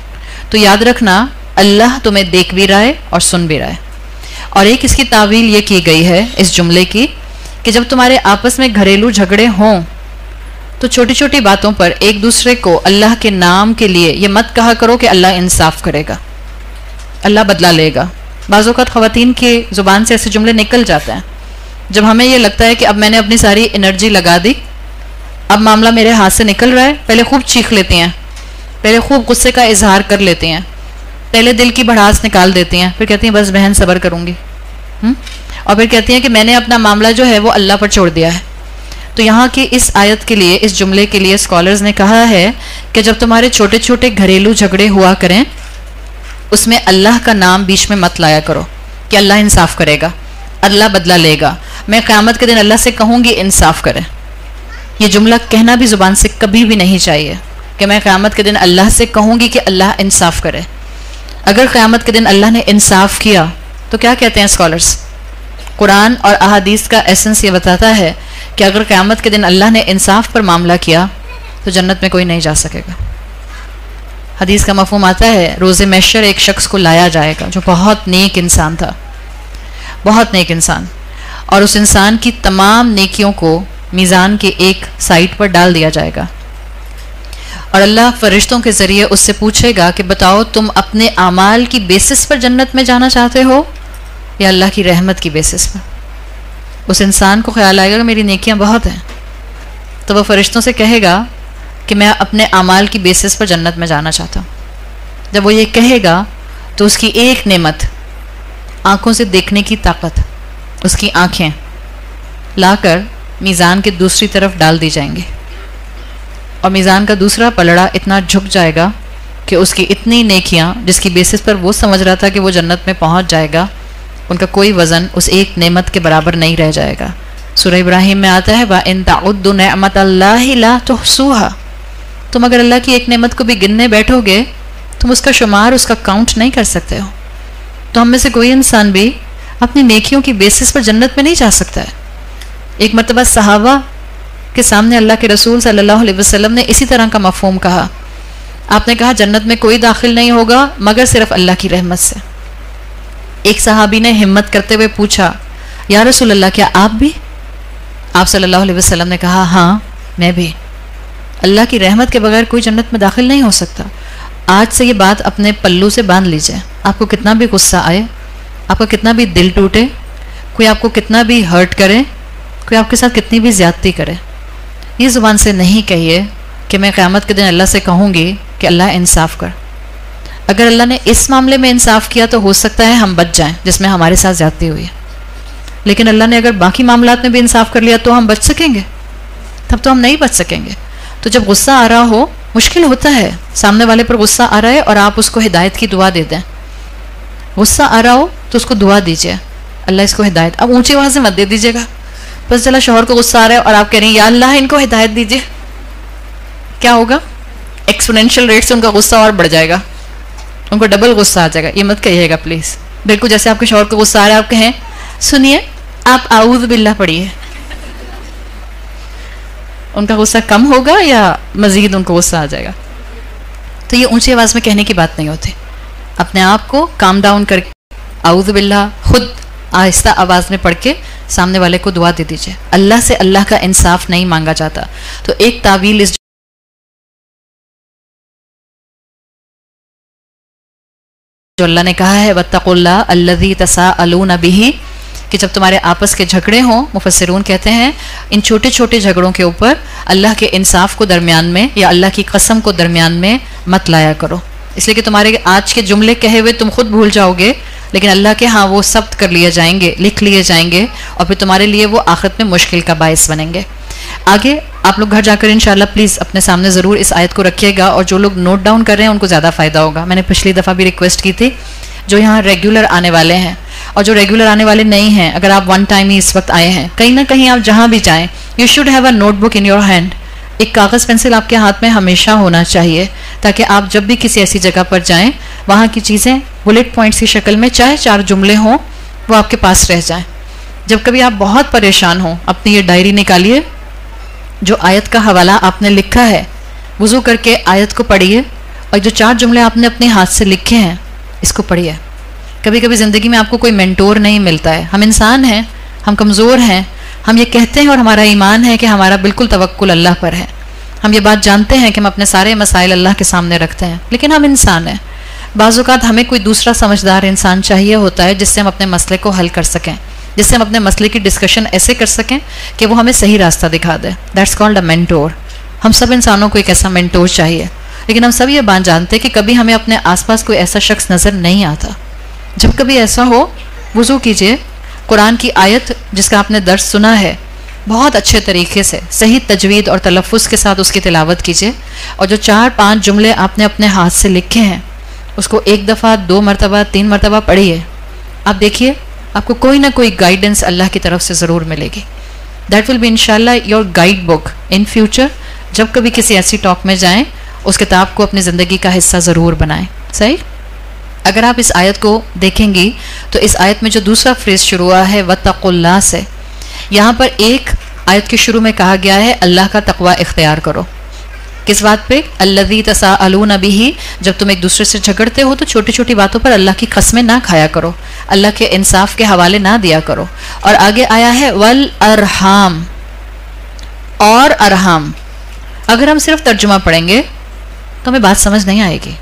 तो याद रखना अल्लाह तुम्हें देख भी रहा है और सुन भी रहा है। और एक इसकी तावील ये की गई है इस जुमले की, कि जब तुम्हारे आपस में घरेलू झगड़े हों तो छोटी छोटी बातों पर एक दूसरे को अल्लाह के नाम के लिए ये मत कहा करो कि अल्लाह इंसाफ करेगा, अल्लाह बदला लेगा। बाज़ औक़ात ख़वातीन की ज़ुबान से ऐसे जुमले निकल जाते हैं जब हमें ये लगता है कि अब मैंने अपनी सारी एनर्जी लगा दी, अब मामला मेरे हाथ से निकल रहा है। पहले खूब चीख लेती हैं, पहले खूब गुस्से का इजहार कर लेती हैं, पहले दिल की भड़ास निकाल देती हैं, फिर कहती हैं बस बहन सब्र करूँगी, और फिर कहती हैं कि मैंने अपना मामला जो है वो अल्लाह पर छोड़ दिया है। तो यहाँ की इस आयत के लिए, इस जुमले के लिए स्कॉलर्स ने कहा है कि जब तुम्हारे छोटे छोटे घरेलू झगड़े हुआ करें, उसमें अल्लाह का नाम बीच में मत लाया करो कि अल्लाह इंसाफ करेगा, अल्लाह बदला लेगा, मैं क़यामत के दिन अल्लाह से कहूँगी इंसाफ करें। ये जुमला कहना भी ज़ुबान से कभी भी नहीं चाहिए कि मैं क़यामत के दिन अल्लाह से कहूँगी कि अल्लाह इंसाफ करे। अगर क़यामत के दिन अल्लाह ने इंसाफ किया तो क्या कहते हैं स्कॉलर्स, कुरान और अहादीस का एसेंस ये बताता है कि अगर क़यामत के दिन अल्लाह ने इंसाफ पर मामला किया तो जन्नत में कोई नहीं जा सकेगा। हदीस का मफ़हूम आता है, रोज़े महशर एक शख्स को लाया जाएगा जो बहुत नेक इंसान था, बहुत नेक इंसान, और उस इंसान की तमाम नेकियों को मीज़ान के एक साइड पर डाल दिया जाएगा। और अल्लाह फरिश्तों के ज़रिए उससे पूछेगा कि बताओ तुम अपने आमाल की बेसिस पर जन्नत में जाना चाहते हो या अल्लाह की रहमत की बेसिस पर। उस इंसान को ख्याल आएगा कि मेरी नेकियां बहुत हैं, तो वह फरिश्तों से कहेगा कि मैं अपने आमाल की बेसिस पर जन्नत में जाना चाहता हूँ। जब वो ये कहेगा तो उसकी एक नेमत, आँखों से देखने की ताकत, उसकी आँखें लाकर मीज़ान के दूसरी तरफ डाल दी जाएंगी, और मीज़ान का दूसरा पलड़ा इतना झुक जाएगा कि उसकी इतनी नेकियां जिसकी बेसिस पर वो समझ रहा था कि वो जन्नत में पहुंच जाएगा, उनका कोई वज़न उस एक नेमत के बराबर नहीं रह जाएगा। सूरह इब्राहिम में आता है, वा इन तउद्दु निअमतल्लाहि ला तुहसूहा, तुम अगर अल्लाह की एक नेमत को भी गिनने बैठोगे तुम उसका शुमार, उसका काउंट नहीं कर सकते हो। तो हम में से कोई इंसान भी अपनी नेकियों की बेसिस पर जन्नत में नहीं जा सकता है। एक मरतबा सहाबा के सामने अल्लाह के रसूल सल्लल्लाहु अलैहि वसल्लम ने इसी तरह का मफहूम कहा। आपने कहा जन्नत में कोई दाखिल नहीं होगा मगर सिर्फ अल्लाह की रहमत से। एक सहाबी ने हिम्मत करते हुए पूछा, या रसूल अल्लाह क्या आप भी? आप सल्लल्लाहु अलैहि वसल्लम ने कहा, हाँ मैं भी। अल्लाह की रहमत के बगैर कोई जन्नत में दाखिल नहीं हो सकता। आज से ये बात अपने पल्लू से बांध लीजिए। आपको कितना भी गुस्सा आए, आपका कितना भी दिल टूटे, कोई आपको कितना भी हर्ट करे, कोई आपके साथ कितनी भी ज्यादती करे, ये ज़ुबान से नहीं कहिए कि मैं क़यामत के दिन अल्लाह से कहूँगी कि अल्लाह इंसाफ कर। अगर अल्लाह ने इस मामले में इंसाफ किया तो हो सकता है हम बच जाएं जिसमें हमारे साथ ज्यादती हुई है, लेकिन अल्लाह ने अगर बाकी मामलात में भी इंसाफ कर लिया तो हम बच सकेंगे? तब तो हम नहीं बच सकेंगे। तो जब गुस्सा आ रहा हो, मुश्किल होता है, सामने वाले पर गुस्सा आ रहा है और आप उसको हिदायत की दुआ दे दें। गुस्सा आ रहा हो तो उसको दुआ दीजिए, अल्लाह इसको हिदायत। अब ऊंची आवाज़ से मत दे दीजिएगा। बस चला शौहर को गुस्सा आ रहा है और आप कह रहे हैं या अल्लाह इनको हिदायत दीजिए, क्या होगा? एक्सपोनेंशियल रेट से उनका गुस्सा और बढ़ जाएगा, उनको डबल गुस्सा आ जाएगा। ये मत कहिएगा प्लीज़। बिल्कुल जैसे आपके शौहर को गुस्सा आ रहा है, आप कहें सुनिए आप आऊज़ बिल्लाह पढ़िए, उनका गुस्सा कम होगा या मज़ीद उनको गुस्सा आ जाएगा? तो ये ऊंची आवाज़ में कहने की बात नहीं होती। अपने आप को काम डाउन करके आऊज़ बिल्लाह खुद आहिस्ता आवाज़ में पढ़ के सामने वाले को दुआ दे दीजिए। अल्लाह से अल्लाह का इंसाफ नहीं मांगा जाता। तो एक तावील इस जो अल्लाह ने कहा है वत्तकुल्लाह अल्लज़ी तसाअलून बिही, कि जब तुम्हारे आपस के झगड़े हों, मुफस्सिरून कहते हैं इन छोटे छोटे झगड़ों के ऊपर अल्लाह के इंसाफ को दरमियान में या अल्लाह की कसम को दरमियान में मत लाया करो, इसलिए कि तुम्हारे आज के जुमले कहे हुए तुम खुद भूल जाओगे, लेकिन अल्लाह के हाँ वो सब्त कर लिए जाएंगे, लिख लिए जाएंगे, और फिर तुम्हारे लिए वो आखिरत में मुश्किल का बायस बनेंगे। आगे आप लोग घर जाकर इंशाल्लाह प्लीज़ अपने सामने ज़रूर इस आयत को रखिएगा, और जो लोग नोट डाउन कर रहे हैं उनको ज़्यादा फ़ायदा होगा। मैंने पिछली दफ़ा भी रिक्वेस्ट की थी, जो यहाँ रेगुलर आने वाले हैं और जो रेगुलर आने वाले नहीं हैं, अगर आप वन टाइम ही इस वक्त आए हैं, कहीं ना कहीं आप जहाँ भी जाएँ, you should have a notebook in your hand. एक कागज़ पेंसिल आपके हाथ में हमेशा होना चाहिए, ताकि आप जब भी किसी ऐसी जगह पर जाएं, वहाँ की चीज़ें बुलेट पॉइंट्स की शक्ल में, चाहे 4 जुमले हों, वो आपके पास रह जाएं। जब कभी आप बहुत परेशान हों, अपनी ये डायरी निकालिए, जो आयत का हवाला आपने लिखा है, वुज़ू करके आयत को पढ़िए, और जो 4 जुमले आपने अपने हाथ से लिखे हैं इसको पढ़िए। कभी कभी ज़िंदगी में आपको कोई मेंटोर नहीं मिलता है, हम इंसान हैं, हम कमज़ोर हैं, हम ये कहते हैं और हमारा ईमान है कि हमारा बिल्कुल तवक्कुल अल्लाह पर है, हम ये बात जानते हैं कि हम अपने सारे मसाइल अल्लाह के सामने रखते हैं, लेकिन हम इंसान हैं। बाज़ औक़ात हमें कोई दूसरा समझदार इंसान चाहिए होता है जिससे हम अपने मसले को हल कर सकें, जिससे हम अपने मसले की डिस्कशन ऐसे कर सकें कि वो हमें सही रास्ता दिखा दे। That's called a mentor. हम सब इंसानों को एक ऐसा मेंटोर चाहिए, लेकिन हम सब ये बात जानते हैं कि कभी हमें अपने आसपास कोई ऐसा शख्स नज़र नहीं आता। जब कभी ऐसा हो, वुज़ू कीजिए, कुरान की आयत जिसका आपने दर्स सुना है बहुत अच्छे तरीके से सही तजवीद और तलफ़ुज़ के साथ उसकी तिलावत कीजिए, और जो 4-5 जुमले आपने अपने हाथ से लिखे हैं उसको 1 दफ़ा, 2 मरतबा, 3 मरतबा पढ़िए। आप देखिए आपको कोई ना कोई गाइडेंस अल्लाह की तरफ से ज़रूर मिलेगी। दैट विल बी इंशाल्लाह your guide book in future. जब कभी किसी ऐसी टॉक में जाएं, उस किताब को अपनी ज़िंदगी का हिस्सा ज़रूर बनाएं। सही? अगर आप इस आयत को देखेंगी तो इस आयत में जो दूसरा फ्रेज शुरू हुआ है वत्तकुल्लाह से, यहाँ पर एक आयत के शुरू में कहा गया है अल्लाह का तकवा इख्तियार करो। किस बात पे? अल्लज़ी तसाअलून बिही, जब तुम एक दूसरे से झगड़ते हो तो छोटी छोटी बातों पर अल्लाह की कसमें ना खाया करो, अल्लाह के इंसाफ के हवाले ना दिया करो। और आगे आया है वल अरहाम, और अरहाम। अगर हम सिर्फ तर्जुमा पढ़ेंगे तो हमें बात समझ नहीं आएगी।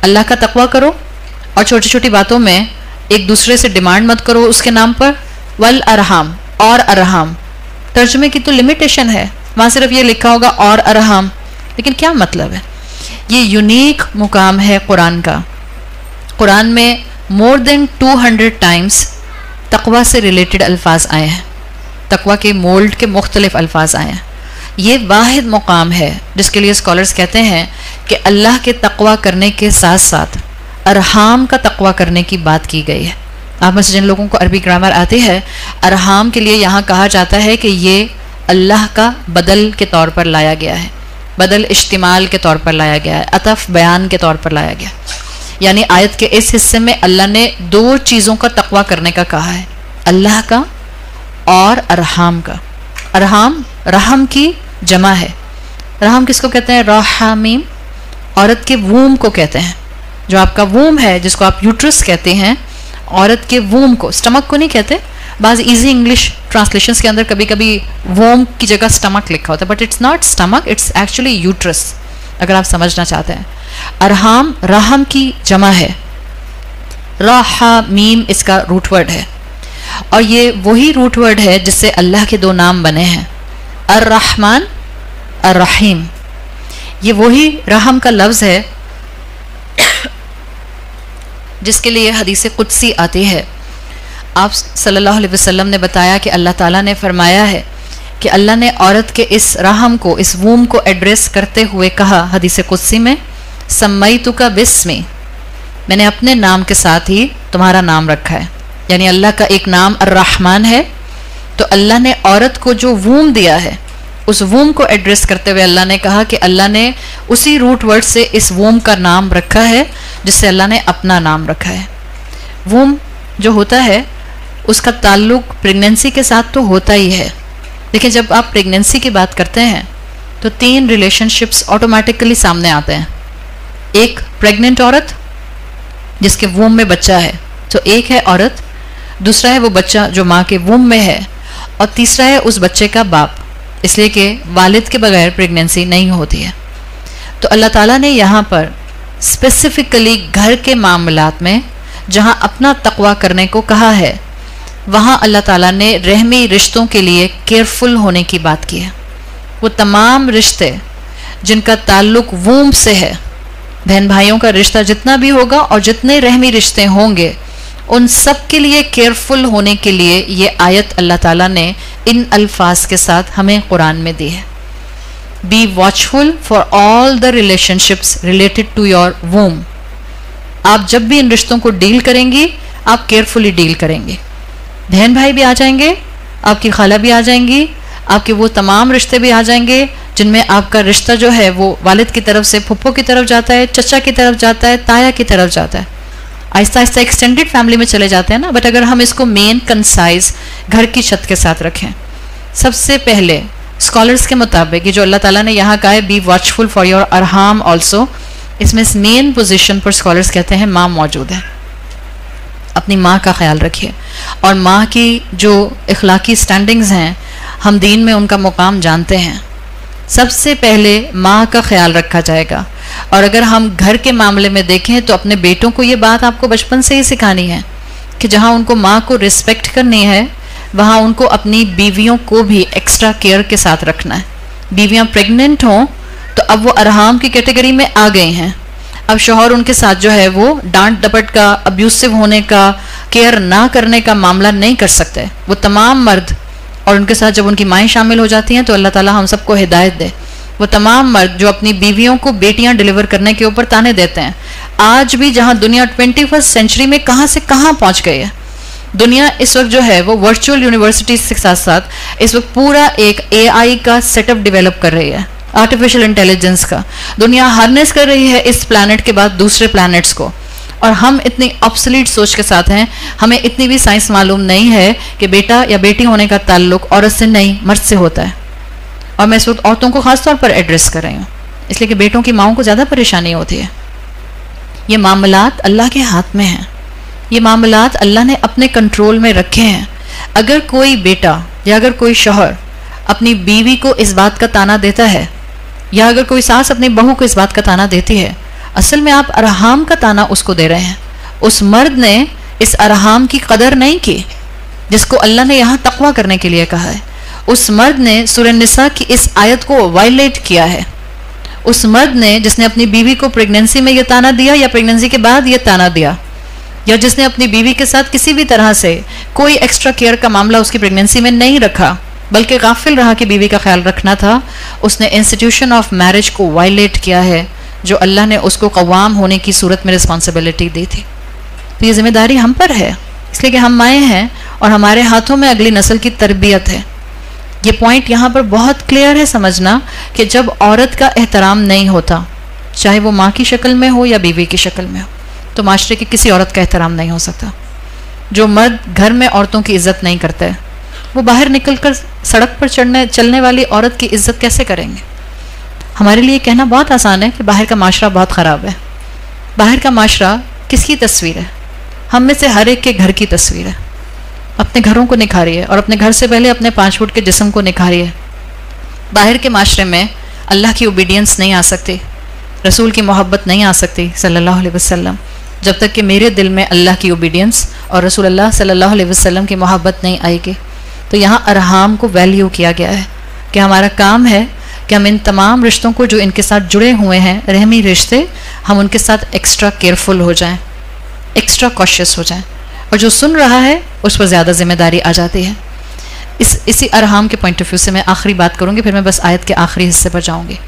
अल्लाह का तकवा करो और छोटी छोटी बातों में एक दूसरे से डिमांड मत करो उसके नाम पर। वल अरहाम, और अरहाम, तर्जुमे की तो लिमिटेशन है, वहाँ सिर्फ ये लिखा होगा और अरहाम, लेकिन क्या मतलब है? ये यूनिक मुकाम है कुरान का। कुरान में मोर देन 200 टाइम्स तकवा से रिलेटेड अल्फाज आए हैं, तकवा के मोल्ड के मुख्तलिफ अल्फाज आए हैं। ये वाहिद मुकाम है जिसके लिए स्कॉलर्स कहते हैं कि अल्लाह के तकवा करने के साथ साथ अरहाम का तकवा करने की बात की गई है। आप में से जिन लोगों को अरबी ग्रामर आती है, अरहाम के लिए यहाँ कहा जाता है कि ये अल्लाह का बदल के तौर पर लाया गया है, बदल इश्तिमाल के तौर पर लाया गया है, अतफ बयान के तौर पर लाया गया। यानी आयत के इस हिस्से में अल्लाह ने 2 चीज़ों का तकवा करने का कहा है, अल्लाह का और अरहाम का। अरहाम रहम की जमा है। रहम किसको कहते हैं? रहामीम, औरत के वूम को कहते हैं। जो आपका वूम है, जिसको आप यूट्रस कहते हैं, औरत के वूम को, स्टमक को नहीं कहते। बाज़ इजी इंग्लिश ट्रांसलेशंस के अंदर कभी कभी वोम की जगह स्टमक लिखा होता है, but it's not stomach, it's actually uterus, अगर आप समझना चाहते हैं। अरहाम रहम की जमा है, रहामीम इसका रूट वर्ड है, और ये वही रूट वर्ड है जिससे अल्लाह के 2 नाम बने हैं, अर्रहमान अर्रहीम। ये वही रहम का लफ्ज़ है जिसके लिए हदीस कुदसी आती है। आप सल्लल्लाहु अलैहि वसल्लम ने बताया कि अल्लाह ताला ने फरमाया है कि अल्लाह ने औरत के इस रहम को, इस वूम को एड्रेस करते हुए कहा हदीस कुदसी में, सम्मैतुका बिस्मी, मैंने अपने नाम के साथ ही तुम्हारा नाम रखा है। यानी अल्लाह का एक नाम अर्रहमान है, तो अल्लाह ने औरत को जो वूम दिया है, उस वूम को एड्रेस करते हुए अल्लाह ने कहा कि अल्लाह ने उसी रूट वर्ड से इस वूम का नाम रखा है जिससे अल्लाह ने अपना नाम रखा है। वूम जो होता है उसका ताल्लुक प्रेगनेंसी के साथ तो होता ही है, लेकिन जब आप प्रेगनेंसी की बात करते हैं तो 3 रिलेशनशिप्स ऑटोमेटिकली सामने आते हैं। एक प्रेग्नेंट औरत जिसके वूम में बच्चा है, तो एक है औरत दूसरा है वो बच्चा जो माँ के वूम में है, और तीसरा है उस बच्चे का बाप, इसलिए कि वालिद के बगैर प्रेगनेंसी नहीं होती है। तो अल्लाह ताला ने यहाँ पर स्पेसिफिकली घर के मामलात में जहाँ अपना तकवा करने को कहा है, वहाँ अल्लाह ताला ने रहमी रिश्तों के लिए केयरफुल होने की बात की है। वो तमाम रिश्ते जिनका ताल्लुक वूम से है, बहन भाइयों का रिश्ता जितना भी होगा और जितने रहमी रिश्ते होंगे, उन सब के लिए केयरफुल होने के लिए ये आयत अल्लाह ताला ने इन अल्फाज के साथ हमें कुरान में दी है। Be watchful for all the relationships related to your womb. आप जब भी इन रिश्तों को डील करेंगी, आप केयरफुली डील करेंगे। बहन भाई भी आ जाएंगे, आपकी खाला भी आ जाएंगी, आपके वो तमाम रिश्ते भी आ जाएंगे जिनमें आपका रिश्ता जो है वो वालिद की तरफ से फुप्पो की तरफ जाता है, चचा की तरफ जाता है, ताया की तरफ जाता है, आहिस्ता आहिस्ता एक्सटेंडेड फैमिली में चले जाते हैं ना। बट अगर हम इसको मेन कंसाइज घर की छत के साथ रखें, सबसे पहले स्कॉलर्स के मुताबिक ये जो अल्लाह ताला ने यहाँ कहा है be watchful for your अरहाम also, इसमें मेन पोजीशन पर स्कॉलर्स कहते हैं माँ मौजूद है। अपनी माँ का ख्याल रखिए, और माँ की जो इखलाकी स्टैंडिंग्स हैं, हम दीन में उनका मुकाम जानते हैं। सबसे पहले माँ का ख्याल रखा जाएगा। और अगर हम घर के मामले में देखें तो अपने बेटों को ये बात आपको बचपन से ही सिखानी है कि जहाँ उनको माँ को रिस्पेक्ट करनी है, वहाँ उनको अपनी बीवियों को भी एक्स्ट्रा केयर के साथ रखना है। बीवियाँ प्रेग्नेंट हों तो अब वो अरहाम की कैटेगरी में आ गई हैं। अब शौहर उनके साथ जो है वो डांट डपट का, अब्यूसिव होने का, केयर ना करने का मामला नहीं कर सकते। वो तमाम मर्द, और उनके साथ जब उनकी माएँ शामिल हो जाती हैं तो अल्लाह ताला हम सबको हिदायत दे, वो तमाम मर्द जो अपनी बीवियों को बेटियां डिलीवर करने के ऊपर ताने देते हैं। आज भी जहां दुनिया 21वीं सेंचुरी में कहां से कहां पहुंच गई है, दुनिया इस वक्त जो है वो वर्चुअल यूनिवर्सिटीज के साथ साथ इस वक्त पूरा एक AI का सेटअप डेवलप कर रही है, आर्टिफिशियल इंटेलिजेंस का। दुनिया हार्नेस कर रही है इस प्लैनेट के बाद दूसरे प्लैनेट्स को, और हम इतनी ऑब्सोलीट सोच के साथ हैं, हमें इतनी भी साइंस मालूम नहीं है कि बेटा या बेटी होने का ताल्लुक औरत से नहीं मर्द से होता है। और मैं इस वक्त औरतों को खास तौर पर एड्रेस कर रही हूँ, इसलिए कि बेटों की माओं को ज़्यादा परेशानी होती है। ये मामलात अल्लाह के हाथ में हैं, ये मामलात अल्लाह ने अपने कंट्रोल में रखे हैं। अगर कोई बेटा या अगर कोई शौहर अपनी बीवी को इस बात का ताना देता है, या अगर कोई सास अपनी बहू को इस बात का ताना देती है, असल में आप अरहाम का ताना उसको दे रहे हैं। उस मर्द ने इस अरहाम की कदर नहीं की जिसको अल्लाह ने यहाँ तकवा करने के लिए कहा है। उस मर्द ने सूरह निसा की इस आयत को वायलेट किया है। उस मर्द ने जिसने अपनी बीवी को प्रेगनेंसी में ये ताना दिया या प्रेगनेंसी के बाद ये ताना दिया, या जिसने अपनी बीवी के साथ किसी भी तरह से कोई एक्स्ट्रा केयर का मामला उसकी प्रेगनेंसी में नहीं रखा, बल्कि गाफिल रहा कि बीवी का ख्याल रखना था, उसने इंस्टीट्यूशन ऑफ मैरिज को वायलेट किया है जो अल्लाह ने उसको कवाम होने की सूरत में रिस्पॉन्सिबिलिटी दी थी। तो ये जिम्मेदारी हम पर है, इसलिए कि हम माएँ हैं और हमारे हाथों में अगली नस्ल की तरबियत है। ये पॉइंट यहाँ पर बहुत क्लियर है समझना कि जब औरत का एहतराम नहीं होता, चाहे वो माँ की शक्ल में हो या बीवी की शक्ल में हो, तो माशरे की किसी औरत का एहतराम नहीं हो सकता। जो मर्द घर में औरतों की इज्जत नहीं करते, वो बाहर निकलकर सड़क पर चलने वाली औरत की इज्जत कैसे करेंगे? हमारे लिए कहना बहुत आसान है कि बाहर का माशरा बहुत ख़राब है। बाहर का माशरा किसकी तस्वीर है? हम में से हर एक के घर की तस्वीर है। अपने घरों को निखारिए और अपने घर से पहले अपने 5 फुट के जिस्म को निखारिए। बाहर के माशरे में अल्लाह की ओबीडियंस नहीं आ सकती, रसूल की मोहब्बत नहीं आ सकती सल्लल्लाहु अलैहि वसल्लम, जब तक कि मेरे दिल में अल्लाह की ओबीडियंस और रसूलुल्लाह सल्लल्लाहु अलैहि वसल्लम की मोहब्बत नहीं आएगी। तो यहाँ अरहाम को वैल्यू किया गया है कि हमारा काम है कि हम इन तमाम रिश्तों को जो इनके साथ जुड़े हुए हैं, रहमी रिश्ते, हम उनके साथ एक्स्ट्रा केयरफुल हो जाएं, एक्स्ट्रा कॉशियस हो जाएं, और जो सुन रहा है उस पर ज़्यादा जिम्मेदारी आ जाती है। इसी अरहाम के पॉइंट ऑफ व्यू से मैं आखिरी बात करूँगी, फिर मैं बस आयत के आखिरी हिस्से पर जाऊँगी।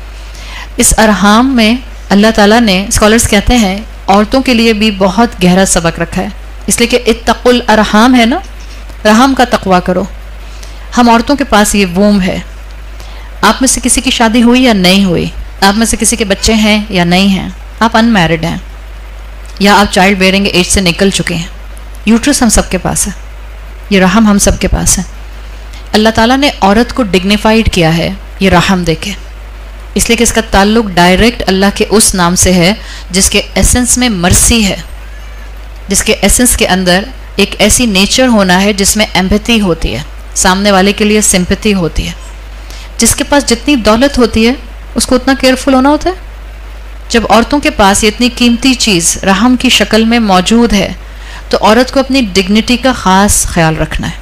इस अरहाम में अल्लाह ताला ने, स्कॉलर्स कहते हैं, औरतों के लिए भी बहुत गहरा सबक रखा है, इसलिए कि इत्तकुल अरहाम है ना, रहम का तकवा करो। हम औरतों के पास ये वूम है। आप में से किसी की शादी हुई या नहीं हुई, आप में से किसी के बच्चे हैं या नहीं हैं, आप अनमैरिड हैं या आप चाइल्ड बेयरिंग एज से निकल चुके हैं, यूट्रस हम सबके पास है, ये रहम हम सबके पास है। अल्लाह ताला ने औरत को डिग्निफाइड किया है ये रहम देके, इसलिए कि इसका ताल्लुक डायरेक्ट अल्लाह के उस नाम से है जिसके एसेंस में मर्सी है, जिसके एसेंस के अंदर एक ऐसी नेचर होना है जिसमें एम्पैथी होती है, सामने वाले के लिए सिंपैथी होती है। जिसके पास जितनी दौलत होती है उसको उतना केयरफुल होना होता है। जब औरतों के पास इतनी कीमती चीज़ रहम की शक्ल में मौजूद है तो औरत को अपनी डिग्निटी का ख़ास ख्याल रखना है,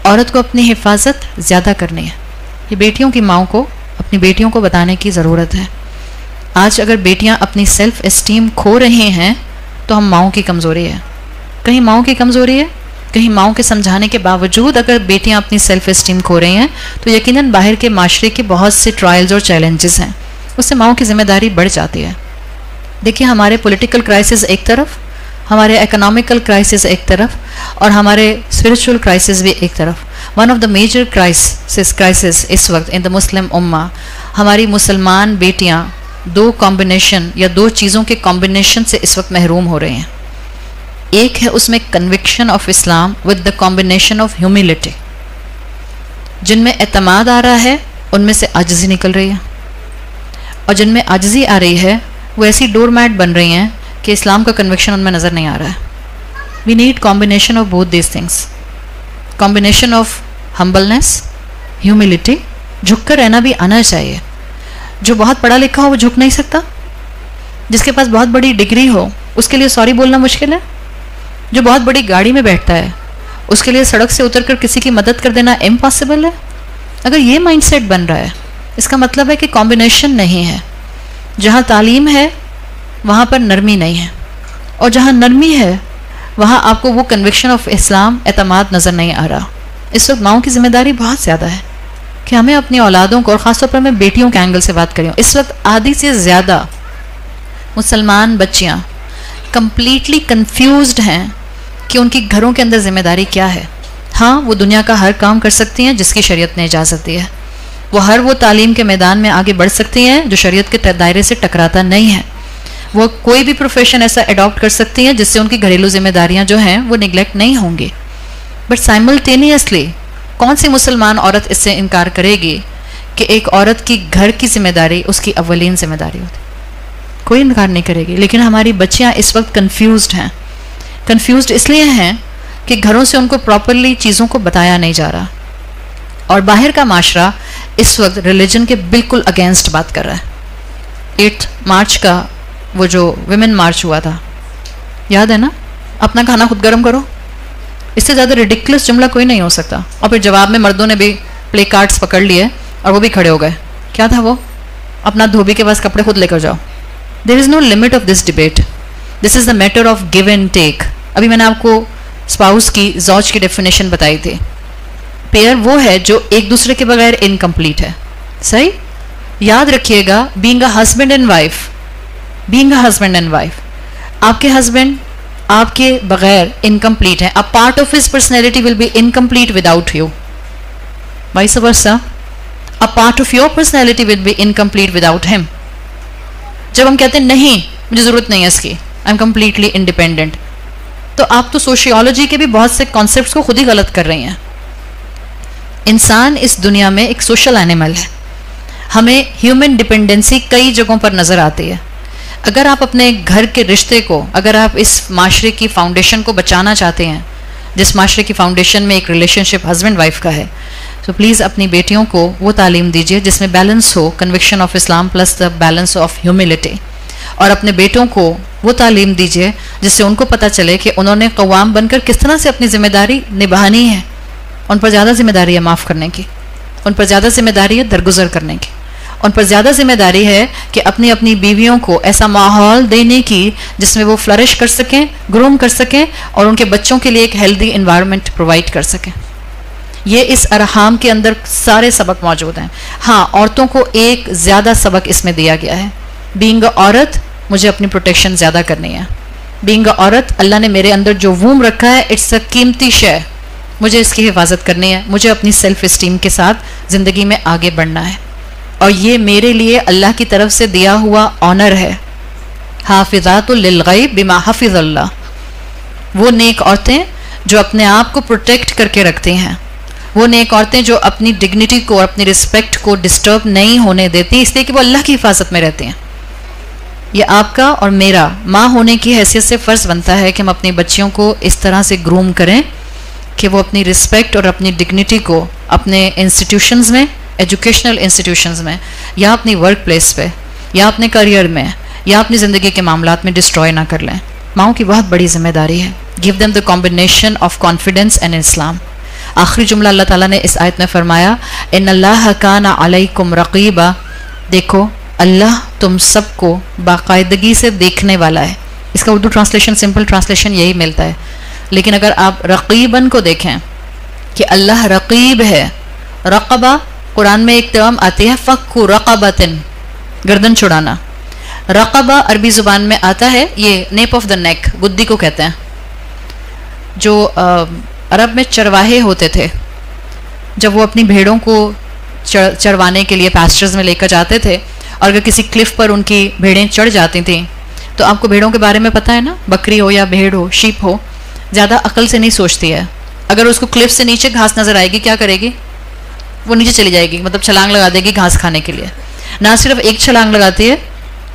औरत को अपनी हिफाजत ज़्यादा करनी है। ये बेटियों की माँओं को, अपनी बेटियों को बताने की ज़रूरत है। आज अगर बेटियां अपनी सेल्फ एस्टीम खो रही हैं तो हम माँओं की कमज़ोरी है। कहीं माँओं की कमज़ोरी है, कहीं माँओं के समझाने के बावजूद अगर बेटियां अपनी सेल्फ एस्टीम खो रही हैं तो यकीनन बाहर के माशरे के बहुत से ट्रायल्स और चैलेंजेस हैं, उससे माँओं की जिम्मेदारी बढ़ जाती है। देखिए, हमारे पॉलिटिकल क्राइसिस एक तरफ, हमारे इकोनॉमिकल क्राइसिस एक तरफ, और हमारे स्पिरिचुअल क्राइसिस भी एक तरफ। One of the major crisis इस वक्त इन द मुस्लिम उम्मा, हमारी मुसलमान बेटियां दो कॉम्बिनेशन या दो चीज़ों के कॉम्बिनेशन से इस वक्त महरूम हो रही हैं। एक है उसमें conviction of Islam with the combination of humility. जिनमें एतमाद आ रहा है उनमें से आजिज़ी निकल रही है, और जिनमें आजिज़ी आ रही है वो ऐसी डोरमैट बन रही हैं कि इस्लाम का कन्विक्शन उनमें नज़र नहीं आ रहा है। We need combination of both this things, combination of humbleness, humility. झुक कर रहना भी आना चाहिए। जो बहुत पढ़ा लिखा हो वो झुक नहीं सकता, जिसके पास बहुत बड़ी डिग्री हो उसके लिए सॉरी बोलना मुश्किल है, जो बहुत बड़ी गाड़ी में बैठता है उसके लिए सड़क से उतरकर किसी की मदद कर देना इम्पॉसिबल है। अगर ये माइंडसेट बन रहा है इसका मतलब है कि कॉम्बिनेशन नहीं है। जहाँ तालीम है वहाँ पर नरमी नहीं है, और जहाँ नरमी है वहाँ आपको वो कन्विक्शन ऑफ इस्लाम, एतमाद नज़र नहीं आ रहा। इस वक्त माँओं की जिम्मेदारी बहुत ज़्यादा है कि हमें अपनी औलादों को, और ख़ासतौर पर मैं बेटियों के एंगल से बात कर रही हूँ, इस वक्त आधी से ज़्यादा मुसलमान बच्चियाँ कंप्लीटली कंफ्यूज्ड हैं कि उनकी घरों के अंदर जिम्मेदारी क्या है। हाँ, वो दुनिया का हर काम कर सकती हैं जिसकी शरीयत ने इजाज़त दी है, वो तालीम के मैदान में आगे बढ़ सकती हैं जो शरीयत के दायरे से टकराता नहीं है, वो कोई भी प्रोफेशन ऐसा अडॉप्ट कर सकती हैं जिससे उनकी घरेलू जिम्मेदारियां जो हैं वो निगलेक्ट नहीं होंगी। बट साइमल्टेनियसली कौन सी मुसलमान औरत इससे इनकार करेगी कि एक औरत की घर की जिम्मेदारी उसकी अव्वलीन जिम्मेदारी होती? कोई इनकार नहीं करेगी। लेकिन हमारी बच्चियां इस वक्त कंफ्यूज्ड हैं। कंफ्यूज्ड इसलिए हैं कि घरों से उनको प्रॉपरली चीज़ों को बताया नहीं जा रहा, और बाहर का माशरा इस वक्त रिलीजन के बिल्कुल अगेंस्ट बात कर रहा है। 8 मार्च का वो जो विमेन मार्च हुआ था, याद है ना? अपना खाना खुद गर्म करो, इससे ज़्यादा रिडिकुलस जुमला कोई नहीं हो सकता। और फिर जवाब में मर्दों ने भी प्ले कार्ड्स पकड़ लिए और वो भी खड़े हो गए। क्या था वो? अपना धोबी के पास कपड़े खुद लेकर जाओ। There is no limit of this debate, this is the matter of give and take. अभी मैंने आपको स्पाउस की, जौज की डेफिनेशन बताई थी। पेयर वो है जो एक दूसरे के बगैर इनकम्प्लीट है। सही याद रखिएगा, being a husband and wife, being a husband and wife, आपके हस्बैंड आपके बगैर इनकम्प्लीट है। A part of his personality will be incomplete without you, vice versa. A part of your personality will be incomplete without him. जब हम कहते हैं नहीं मुझे जरूरत नहीं है इसकी, आई एम कंप्लीटली इंडिपेंडेंट, तो आप तो सोशियोलॉजी के भी बहुत से कॉन्सेप्ट्स को खुद ही गलत कर रही हैं। इंसान इस दुनिया में एक सोशल एनिमल है। हमें ह्यूमन डिपेंडेंसी कई जगहों पर नज़र आती है। अगर आप अपने घर के रिश्ते को, अगर आप इस माशरे की फाउंडेशन को बचाना चाहते हैं, जिस माशरे की फाउंडेशन में एक रिलेशनशिप हस्बैंड वाइफ का है, तो प्लीज़ अपनी बेटियों को वो तालीम दीजिए जिसमें बैलेंस हो, conviction of Islam plus the balance of humility. और अपने बेटों को वो तालीम दीजिए जिससे उनको पता चले कि उन्होंने कवाम बनकर किस तरह से अपनी जिम्मेदारी निभानी है। उन पर ज़्यादा जिम्मेदारी है माफ़ करने की, उन पर ज़्यादा जिम्मेदारी है दरगुजर करने की, उन पर ज़्यादा जिम्मेदारी है कि अपनी अपनी बीवियों को ऐसा माहौल देने की जिसमें वो फ्लरिश कर सकें, ग्रूम कर सकें, और उनके बच्चों के लिए एक हेल्दी इन्वायरमेंट प्रोवाइड कर सकें। ये इस अरहाम के अंदर सारे सबक मौजूद हैं। हाँ, औरतों को एक ज़्यादा सबक इसमें दिया गया है। बीइंग अ औरत, मुझे अपनी प्रोटेक्शन ज़्यादा करनी है। बीइंग अ औरत, अल्लाह ने मेरे अंदर जो वूम रखा है, इट्स अ कीमती शय, मुझे इसकी हिफाजत करनी है, मुझे अपनी सेल्फ इस्टीम के साथ ज़िंदगी में आगे बढ़ना है, और ये मेरे लिए अल्लाह की तरफ से दिया हुआ ऑनर है। हाफिज़ातुल लिल गैब बिमा हफ़िज़ल्लाह, वो नेक औरतें जो अपने आप को प्रोटेक्ट करके रखती हैं, वो नेक औरतें जो अपनी डिग्निटी को और अपनी रिस्पेक्ट को डिस्टर्ब नहीं होने देती, इसलिए कि वो अल्लाह की हिफाजत में रहती हैं। ये आपका और मेरा माँ होने की हैसियत से फ़र्ज़ बनता है कि हम अपनी बच्चियों को इस तरह से ग्रूम करें कि वो अपनी रिस्पेक्ट और अपनी डिग्निटी को अपने इंस्टीट्यूशंस में, एजुकेशनल इंस्टीट्यूशंस में, या अपनी वर्क प्लेस पे, या अपने करियर में, या अपनी ज़िंदगी के मामलात में डिस्ट्रॉय ना कर लें। माओं की बहुत बड़ी जिम्मेदारी है। Give them the combination of confidence and Islam. आखिरी जुमला अल्लाह ताला ने इस आयत में फरमाया, इन्नल्लाह काना अलैकुम रक़ीबा, देखो अल्लाह तुम सबको बाकायदगी से देखने वाला है। इसका उर्दू ट्रांसलेशन, सिंपल ट्रांसलेशन यही मिलता है, लेकिन अगर आप रक़ीबन को देखें कि अल्लाह रक़ीब है, रक़बा कुरान में एक टर्म आती है फ़क्कु रक़बतिन, गर्दन छुड़ाना। रक़बा अरबी ज़ुबान में आता है, ये नेप ऑफ द नेक, गुद्दी को कहते हैं। जो अरब में चरवाहे होते थे, जब वो अपनी भेड़ों को चरवाने के लिए पास्चर्स में लेकर जाते थे, और अगर किसी क्लिफ पर उनकी भेड़ें चढ़ जाती थीं, तो आपको भेड़ों के बारे में पता है ना, बकरी हो या भेड़ हो, शीप हो, ज़्यादा अकल से नहीं सोचती है। अगर उसको क्लिफ से नीचे घास नज़र आएगी, क्या करेगी? वो नीचे चली जाएगी, मतलब छलांग लगा देगी घास खाने के लिए। ना सिर्फ एक छलांग लगाती है,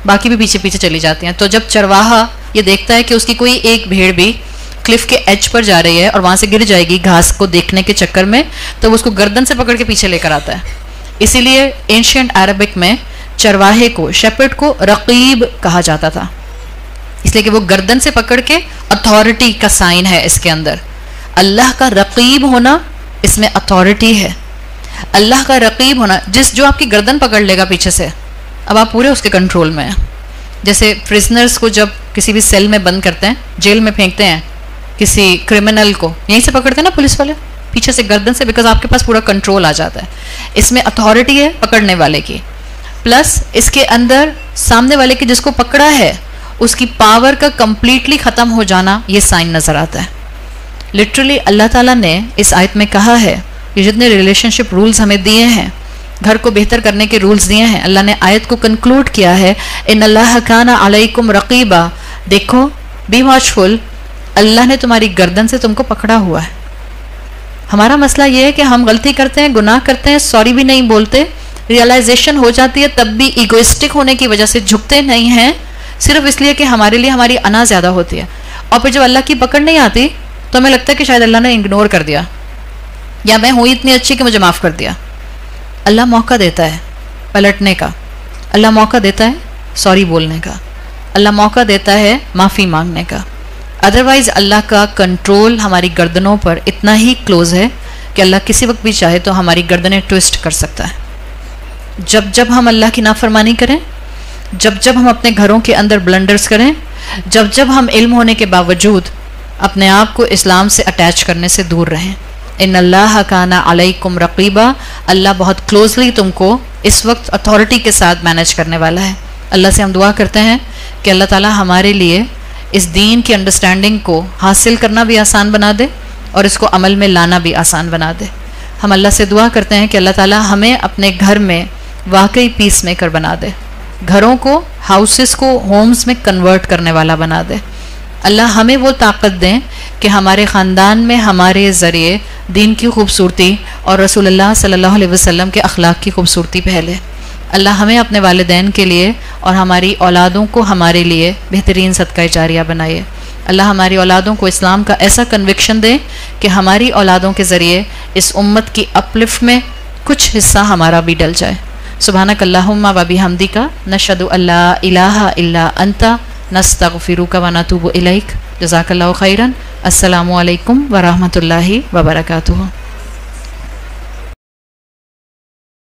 बाकी भी पीछे पीछे चली जाती हैं। तो जब चरवाहा ये देखता है कि उसकी कोई एक भेड़ भी क्लिफ के एज पर जा रही है और वहाँ से गिर जाएगी घास को देखने के चक्कर में, तो वो उसको गर्दन से पकड़ के पीछे लेकर आता है। इसीलिए एंशिएंट अरबिक में चरवाहे को, शेपर्ड को रक़ीब कहा जाता था, इसलिए कि वो गर्दन से पकड़ के अथॉरिटी का साइन है इसके अंदर। अल्लाह का रक़ीब होना, इसमें अथॉरिटी है। अल्लाह का रक़ीब होना, जो आपकी गर्दन पकड़ लेगा पीछे से, अब आप पूरे उसके कंट्रोल में हैं। जैसे प्रिजनर्स को जब किसी भी सेल में बंद करते हैं, जेल में फेंकते हैं किसी क्रिमिनल को, यहीं से पकड़ते हैं ना पुलिस वाले, पीछे से गर्दन से, बिकॉज आपके पास पूरा कंट्रोल आ जाता है। इसमें अथॉरिटी है पकड़ने वाले की, प्लस इसके अंदर सामने वाले की जिसको पकड़ा है उसकी पावर का कंप्लीटली ख़त्म हो जाना, ये साइन नज़र आता है। लिटरली अल्लाह ताला ने इस आयत में कहा है, ये जितने रिलेशनशिप रूल्स हमें दिए हैं, घर को बेहतर करने के रूल्स दिए हैं, अल्लाह ने आयत को कंक्लूड किया है, इन्नल्लाह काना अलैकुम रक़ीबा, देखो बी वॉचफुल, अल्लाह ने तुम्हारी गर्दन से तुमको पकड़ा हुआ है। हमारा मसला ये है कि हम गलती करते हैं, गुनाह करते हैं, सॉरी भी नहीं बोलते, रियलाइजेशन हो जाती है तब भी ईगोइस्टिक होने की वजह से झुकते नहीं हैं, सिर्फ इसलिए कि हमारे लिए हमारी अना ज़्यादा होती है। और फिर जब अल्लाह की पकड़ नहीं आती तो हमें लगता है कि शायद अल्लाह ने इग्नोर कर दिया, या मैं हूँ इतनी अच्छी कि मुझे माफ़ कर दिया। अल्लाह मौका देता है पलटने का, अल्लाह मौका देता है सॉरी बोलने का, अल्लाह मौका देता है माफ़ी मांगने का। अदरवाइज़ अल्लाह का कंट्रोल हमारी गर्दनों पर इतना ही क्लोज है कि अल्लाह किसी वक्त भी चाहे तो हमारी गर्दनें ट्विस्ट कर सकता है। जब जब हम अल्लाह की नाफरमानी करें, जब जब हम अपने घरों के अंदर ब्लंडर्स करें, जब जब हम इल्म होने के बावजूद अपने आप को इस्लाम से अटैच करने से दूर रहें। इन्नल्लाह काना अलैकुम रक़ीबा, अल्लाह बहुत क्लोजली तुमको इस वक्त अथॉरिटी के साथ मैनेज करने वाला है। अल्लाह से हम दुआ करते हैं कि अल्लाह ताला हमारे लिए इस दीन की अंडरस्टैंडिंग को हासिल करना भी आसान बना दे और इसको अमल में लाना भी आसान बना दे। हम अल्लाह से दुआ करते हैं कि अल्लाह ताला हमें अपने घर में वाकई पीस मेकर बना दे, घरों को, हाउसेस को होम्स में कन्वर्ट करने वाला बना दे। अल्लाह हमें वो ताकत दें कि हमारे ख़ानदान में हमारे ज़रिए दीन की खूबसूरती और रसूलुल्लाह सल्लल्लाहु अलैहि वसल्लम के अखलाक की खूबसूरती फैले। अल्लाह हमें अपने वालिदैन के लिए और हमारी औलादों को हमारे लिए बेहतरीन सदका जारिया बनाए। अल्लाह हमारी औलादों को इस्लाम का ऐसा कन्विक्शन दे कि हमारी औलादों के ज़रिए इस उम्मत की अपलिफ्ट में कुछ हिस्सा हमारा भी डल जाए। सुब्हानक अल्लाहुम्मा व बिहम्दिका नशहदु अल्ला इलाहा इल्ला अंता नस्तगफिरुका व नतूबु इलैक। जज़ाकल्लाहु खैरन। अस्सलामु अलैकुम व रहमतुल्लाहि व बरकातुहू।